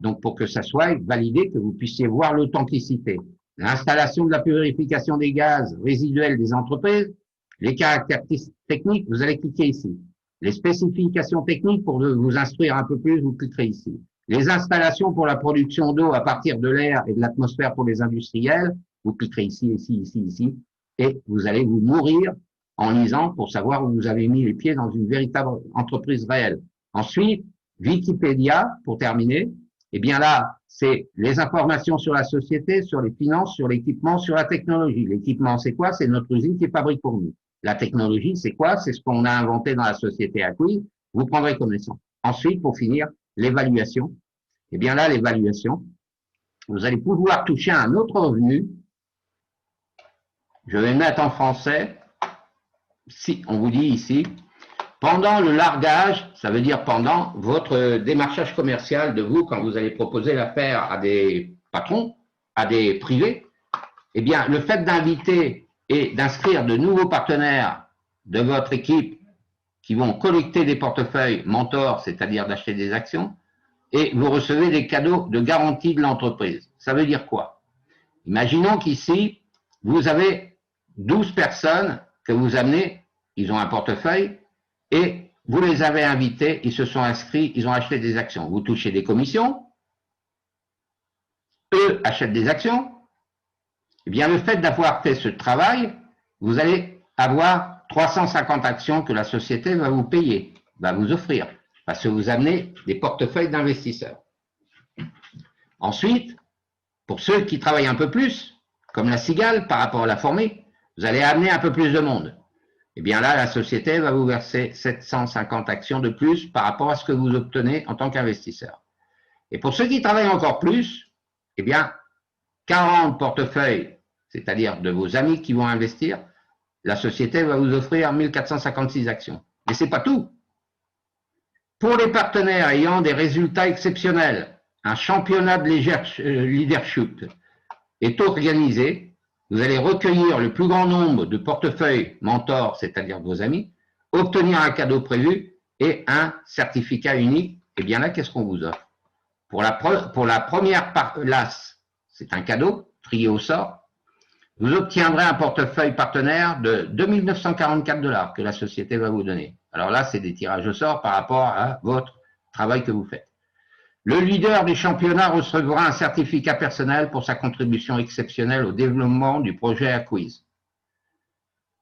Donc, pour que ça soit validé, que vous puissiez voir l'authenticité. L'installation de la purification des gaz résiduels des entreprises, les caractéristiques techniques, vous allez cliquer ici. Les spécifications techniques, pour vous instruire un peu plus, vous cliquerez ici. Les installations pour la production d'eau à partir de l'air et de l'atmosphère pour les industriels, vous cliquerez ici, ici, ici, ici, et vous allez vous mourir en lisant pour savoir où vous avez mis les pieds dans une véritable entreprise réelle. Ensuite, Wikipédia, pour terminer, Eh bien là, c'est les informations sur la société, sur les finances, sur l'équipement, sur la technologie. L'équipement, c'est quoi? C'est notre usine qui fabrique pour nous. La technologie, c'est quoi? C'est ce qu'on a inventé dans la société acquise. Vous prendrez connaissance. Ensuite, pour finir, l'évaluation. Eh bien là, l'évaluation, vous allez pouvoir toucher un autre revenu. Je vais mettre en français. Si on vous dit ici, pendant le largage, ça veut dire pendant votre démarchage commercial de vous, quand vous allez proposer l'affaire à des patrons, à des privés, eh bien, le fait d'inviter et d'inscrire de nouveaux partenaires de votre équipe qui vont collecter des portefeuilles mentors, c'est-à-dire d'acheter des actions, et vous recevez des cadeaux de garantie de l'entreprise. Ça veut dire quoi? Imaginons qu'ici, vous avez 12 personnes que vous amenez, ils ont un portefeuille, et vous les avez invités, ils se sont inscrits, ils ont acheté des actions. Vous touchez des commissions, eux achètent des actions. Eh bien, le fait d'avoir fait ce travail, vous allez avoir 350 actions que la société va vous payer, va vous offrir, parce que vous amenez des portefeuilles d'investisseurs. Ensuite, pour ceux qui travaillent un peu plus, comme la cigale par rapport à la fourmi, vous allez amener un peu plus de monde. Eh bien là, la société va vous verser 750 actions de plus par rapport à ce que vous obtenez en tant qu'investisseur. Et pour ceux qui travaillent encore plus, eh bien, 40 portefeuilles, c'est-à-dire de vos amis qui vont investir, la société va vous offrir 1456 actions. Mais ce n'est pas tout. Pour les partenaires ayant des résultats exceptionnels, un championnat de leadership est organisé. Vous allez recueillir le plus grand nombre de portefeuilles mentors, c'est-à-dire vos amis, obtenir un cadeau prévu et un certificat unique. Et bien là, qu'est-ce qu'on vous offre? Pour la première place, c'est un cadeau trié au sort. Vous obtiendrez un portefeuille partenaire de 2 944 $ que la société va vous donner. Alors là, c'est des tirages au sort par rapport à votre travail que vous faites. Le leader du championnat recevra un certificat personnel pour sa contribution exceptionnelle au développement du projet Acquise.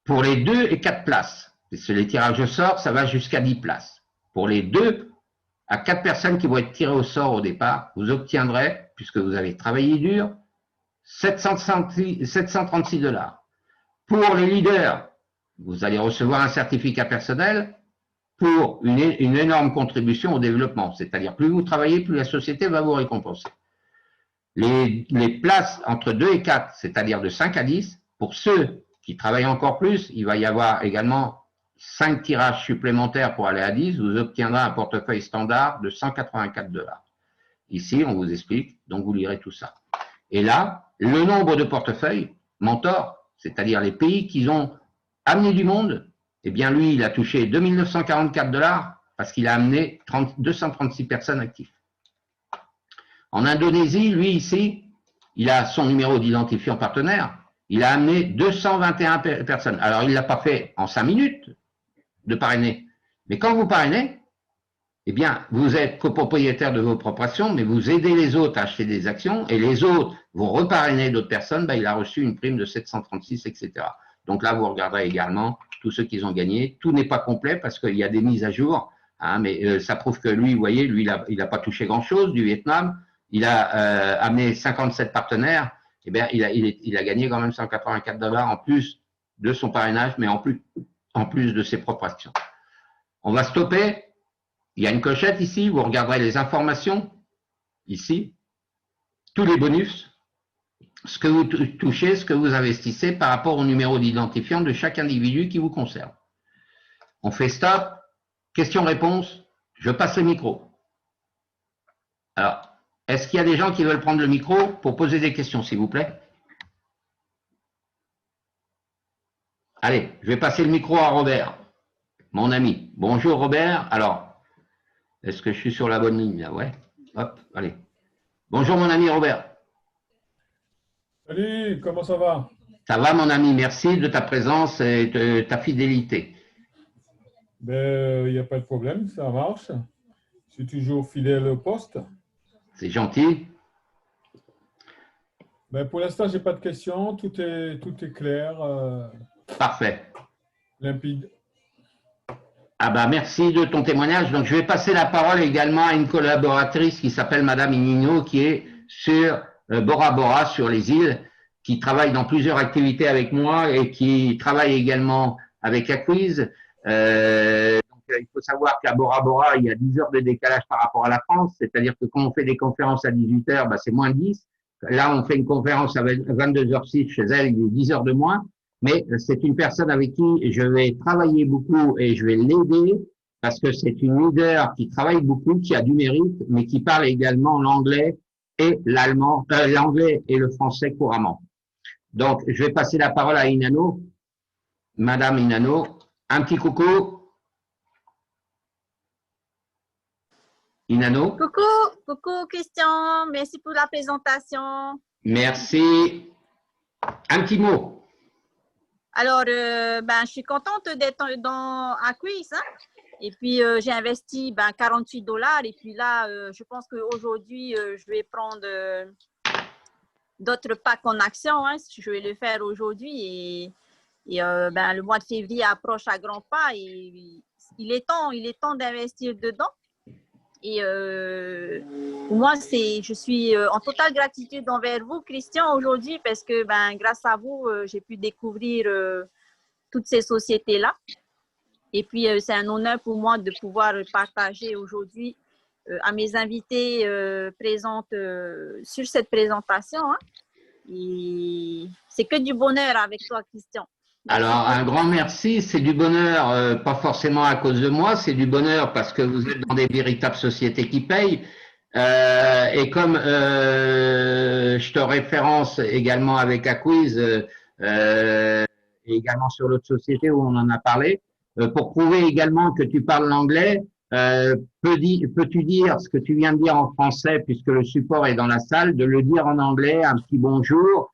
Pour les 2 et 4 places, les tirages au sort, ça va jusqu'à 10 places. Pour les 2 à 4 personnes qui vont être tirées au sort au départ, vous obtiendrez, puisque vous avez travaillé dur, 736 $. Pour les leaders, vous allez recevoir un certificat personnel pour une énorme contribution au développement. C'est-à-dire, plus vous travaillez, plus la société va vous récompenser. Les places entre 2 et 4, c'est-à-dire de 5 à 10, pour ceux qui travaillent encore plus, il va y avoir également 5 tirages supplémentaires pour aller à 10. Vous obtiendrez un portefeuille standard de 184 $. Ici, on vous explique, donc vous lirez tout ça. Et là, le nombre de portefeuilles, mentor, c'est-à-dire les pays qui ont amené du monde, eh bien lui, il a touché 2 944 $ parce qu'il a amené 236 personnes actives. En Indonésie, lui ici, il a son numéro d'identifiant partenaire, il a amené 221 personnes. Alors, il ne l'a pas fait en 5 minutes de parrainer, mais quand vous parrainez, eh bien, vous êtes copropriétaire de vos propres actions, mais vous aidez les autres à acheter des actions, et les autres vont reparrainer d'autres personnes, ben, il a reçu une prime de 736, etc. Donc là, vous regarderez également tous ceux qui ont gagné. Tout n'est pas complet parce qu'il y a des mises à jour, hein, mais ça prouve que lui, vous voyez, lui, il n'a pas touché grand-chose du Vietnam. Il a amené 57 partenaires. Eh bien, il a gagné quand même 184 $ en plus de son parrainage, mais en plus de ses propres actions. On va stopper. Il y a une clochette ici, vous regarderez les informations, ici, tous les bonus, ce que vous touchez, ce que vous investissez par rapport au numéro d'identifiant de chaque individu qui vous concerne. On fait stop, question-réponse, je passe le micro. Alors, est-ce qu'il y a des gens qui veulent prendre le micro pour poser des questions, s'il vous plaît? Allez, je vais passer le micro à Robert, mon ami. Bonjour Robert, alors, est-ce que je suis sur la bonne ligne là? Ouais. Hop, allez. Bonjour mon ami Robert. Salut, comment ça va? Ça va mon ami, merci de ta présence et de ta fidélité. Ben, il n'y a pas de problème, ça marche. Je suis toujours fidèle au poste. C'est gentil. Ben, pour l'instant, je n'ai pas de questions. Tout est clair, Parfait. limpide. Ah bah merci de ton témoignage. Donc je vais passer la parole également à une collaboratrice qui s'appelle Madame Inino, qui est sur Bora Bora, sur les îles, qui travaille dans plusieurs activités avec moi et qui travaille également avec Acquiz. Il faut savoir qu'à Bora Bora, il y a 10 heures de décalage par rapport à la France, c'est-à-dire que quand on fait des conférences à 18 heures, bah, c'est moins 10. Là, on fait une conférence à 22h06 chez elle, il est 10 heures de moins. Mais c'est une personne avec qui je vais travailler beaucoup et je vais l'aider parce que c'est une leader qui travaille beaucoup, qui a du mérite, mais qui parle également l'anglais et l'allemand, l'anglais et le français couramment. Donc, je vais passer la parole à Inano. Madame Inano, un petit coucou. Inano. Coucou Christian, merci pour la présentation. Merci. Un petit mot. Alors, je suis contente d'être dans Acquiz, hein? Et puis j'ai investi $48 et puis là, je pense qu'aujourd'hui, je vais prendre d'autres packs en action, hein? Je vais le faire aujourd'hui et le mois de février approche à grands pas et il est temps d'investir dedans. Et pour moi, je suis en totale gratitude envers vous, Christian, aujourd'hui, parce que grâce à vous, j'ai pu découvrir toutes ces sociétés-là. Et puis, c'est un honneur pour moi de pouvoir partager aujourd'hui à mes invités présentes sur cette présentation. Hein. Et c'est que du bonheur avec toi, Christian. Alors, un grand merci. C'est du bonheur, pas forcément à cause de moi, c'est du bonheur parce que vous êtes dans des véritables sociétés qui payent. Et comme je te référence également avec Acquiz, et également sur l'autre société où on en a parlé, pour prouver également que tu parles l'anglais, peux-tu dire ce que tu viens de dire en français, puisque le support est dans la salle, de le dire en anglais, un petit bonjour.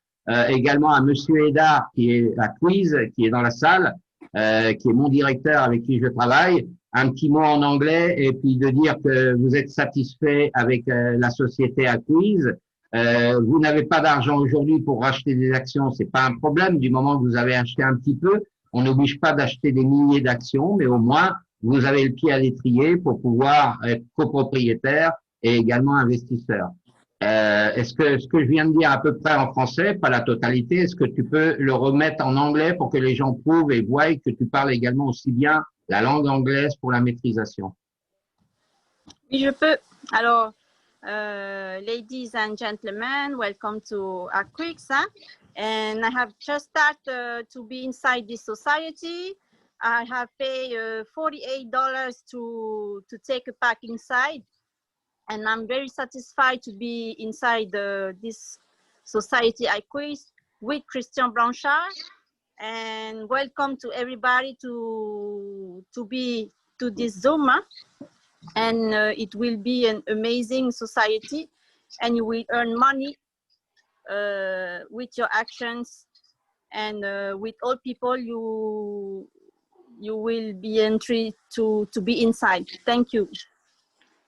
Également à Monsieur Edard qui est à Quiz, qui est dans la salle, qui est mon directeur avec qui je travaille, un petit mot en anglais et puis de dire que vous êtes satisfait avec la société à Quiz. Vous n'avez pas d'argent aujourd'hui pour racheter des actions, c'est pas un problème du moment que vous avez acheté un petit peu. On n'oblige pas d'acheter des milliers d'actions, mais au moins vous avez le pied à l'étrier pour pouvoir être copropriétaire et également investisseur. Est-ce que ce que je viens de dire à peu près en français, pas la totalité, est-ce que tu peux le remettre en anglais pour que les gens prouvent et voient que tu parles également aussi bien la langue anglaise pour la maîtrisation? Oui, je peux. Alors, ladies and gentlemen, welcome to Acquiz. And I have just started to be inside this society. I have paid $48 to take a pack inside. And I'm very satisfied to be inside this society Acquiz with Christian Blanchard. And welcome to everybody to be to this Zoom. And it will be an amazing society. And you will earn money with your actions. And with all people, you will be entry to be inside. Thank you.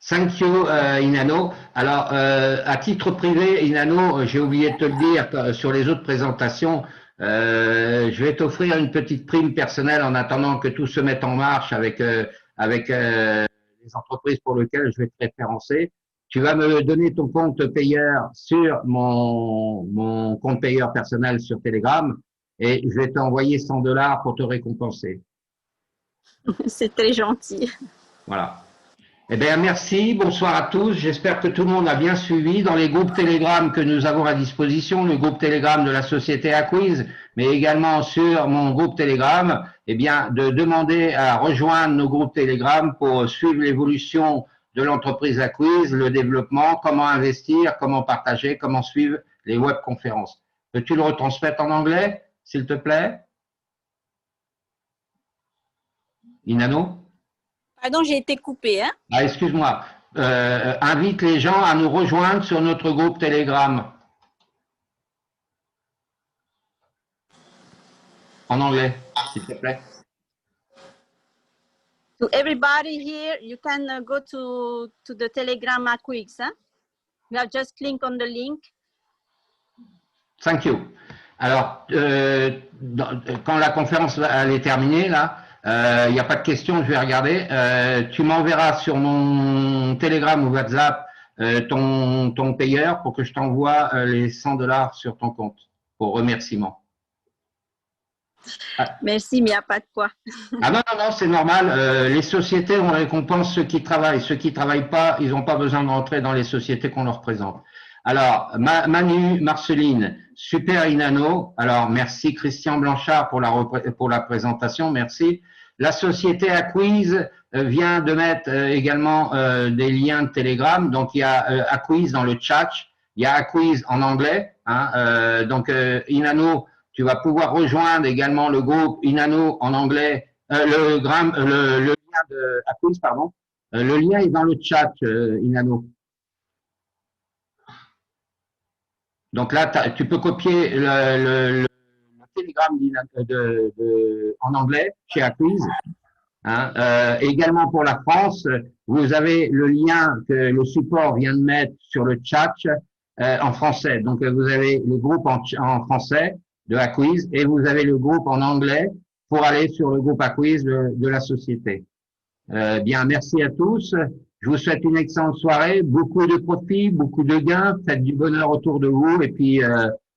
Thank you, Inano. Alors, à titre privé, Inano, j'ai oublié de te le dire sur les autres présentations, je vais t'offrir une petite prime personnelle en attendant que tout se mette en marche avec les entreprises pour lesquelles je vais te référencer. Tu vas me donner ton compte payeur sur mon compte payeur personnel sur Telegram et je vais t'envoyer $100 pour te récompenser. C'est très gentil. Voilà. Eh bien, merci, bonsoir à tous. J'espère que tout le monde a bien suivi dans les groupes Telegram que nous avons à disposition, le groupe Telegram de la société Acquiz, mais également sur mon groupe Telegram, eh bien, de demander à rejoindre nos groupes Telegram pour suivre l'évolution de l'entreprise Acquiz, le développement, comment investir, comment partager, comment suivre les webconférences. Peux-tu le retransmettre en anglais, s'il te plaît? Inano? Pardon, j'ai été coupée. Hein? Ah, excuse-moi. Invite les gens à nous rejoindre sur notre groupe Telegram. En anglais, s'il te plaît. To everybody here, you can go to the Telegram Acquiz. Huh? You have just click on the link. Thank you. Alors, quand la conférence elle est terminée, là, Il n'y a pas de question, je vais regarder. Tu m'enverras sur mon Telegram ou WhatsApp ton payeur pour que je t'envoie les 100 $ sur ton compte pour remerciement. Merci, mais il n'y a pas de quoi. Ah non, non, non, c'est normal. Les sociétés, on récompense ceux qui travaillent. Ceux qui ne travaillent pas, ils n'ont pas besoin de rentrer dans les sociétés qu'on leur présente. Alors, Manu, Marceline, super Inano. Alors, merci Christian Blanchard pour la présentation, merci. La société Acquiz vient de mettre également des liens de Telegram. Donc, il y a Acquiz dans le chat, il y a Acquiz en anglais. Hein, Inano, tu vas pouvoir rejoindre également le groupe Inano en anglais, le lien de Acquiz, pardon. Le lien est dans le chat, Inano. Donc là, tu peux copier le Telegram en anglais chez Acquiz. Hein. Également pour la France, vous avez le lien que le support vient de mettre sur le chat en français. Donc vous avez le groupe en français de Acquiz et vous avez le groupe en anglais pour aller sur le groupe Acquiz de la société. Bien, merci à tous. Je vous souhaite une excellente soirée, beaucoup de profit, beaucoup de gains, faites du bonheur autour de vous et puis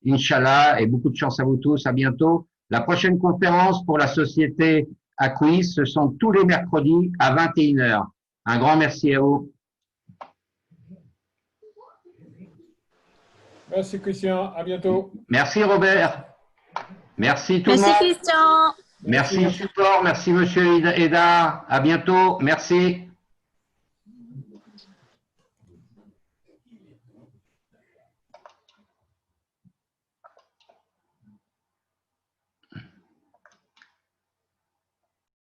Inch'Allah et beaucoup de chance à vous tous. À bientôt. La prochaine conférence pour la société Acquiz, ce sont tous les mercredis à 21h. Un grand merci à vous. Merci Christian, à bientôt. Merci Robert. Merci tout le monde. Merci Christian. Merci support, merci Monsieur Eda. À bientôt. Merci.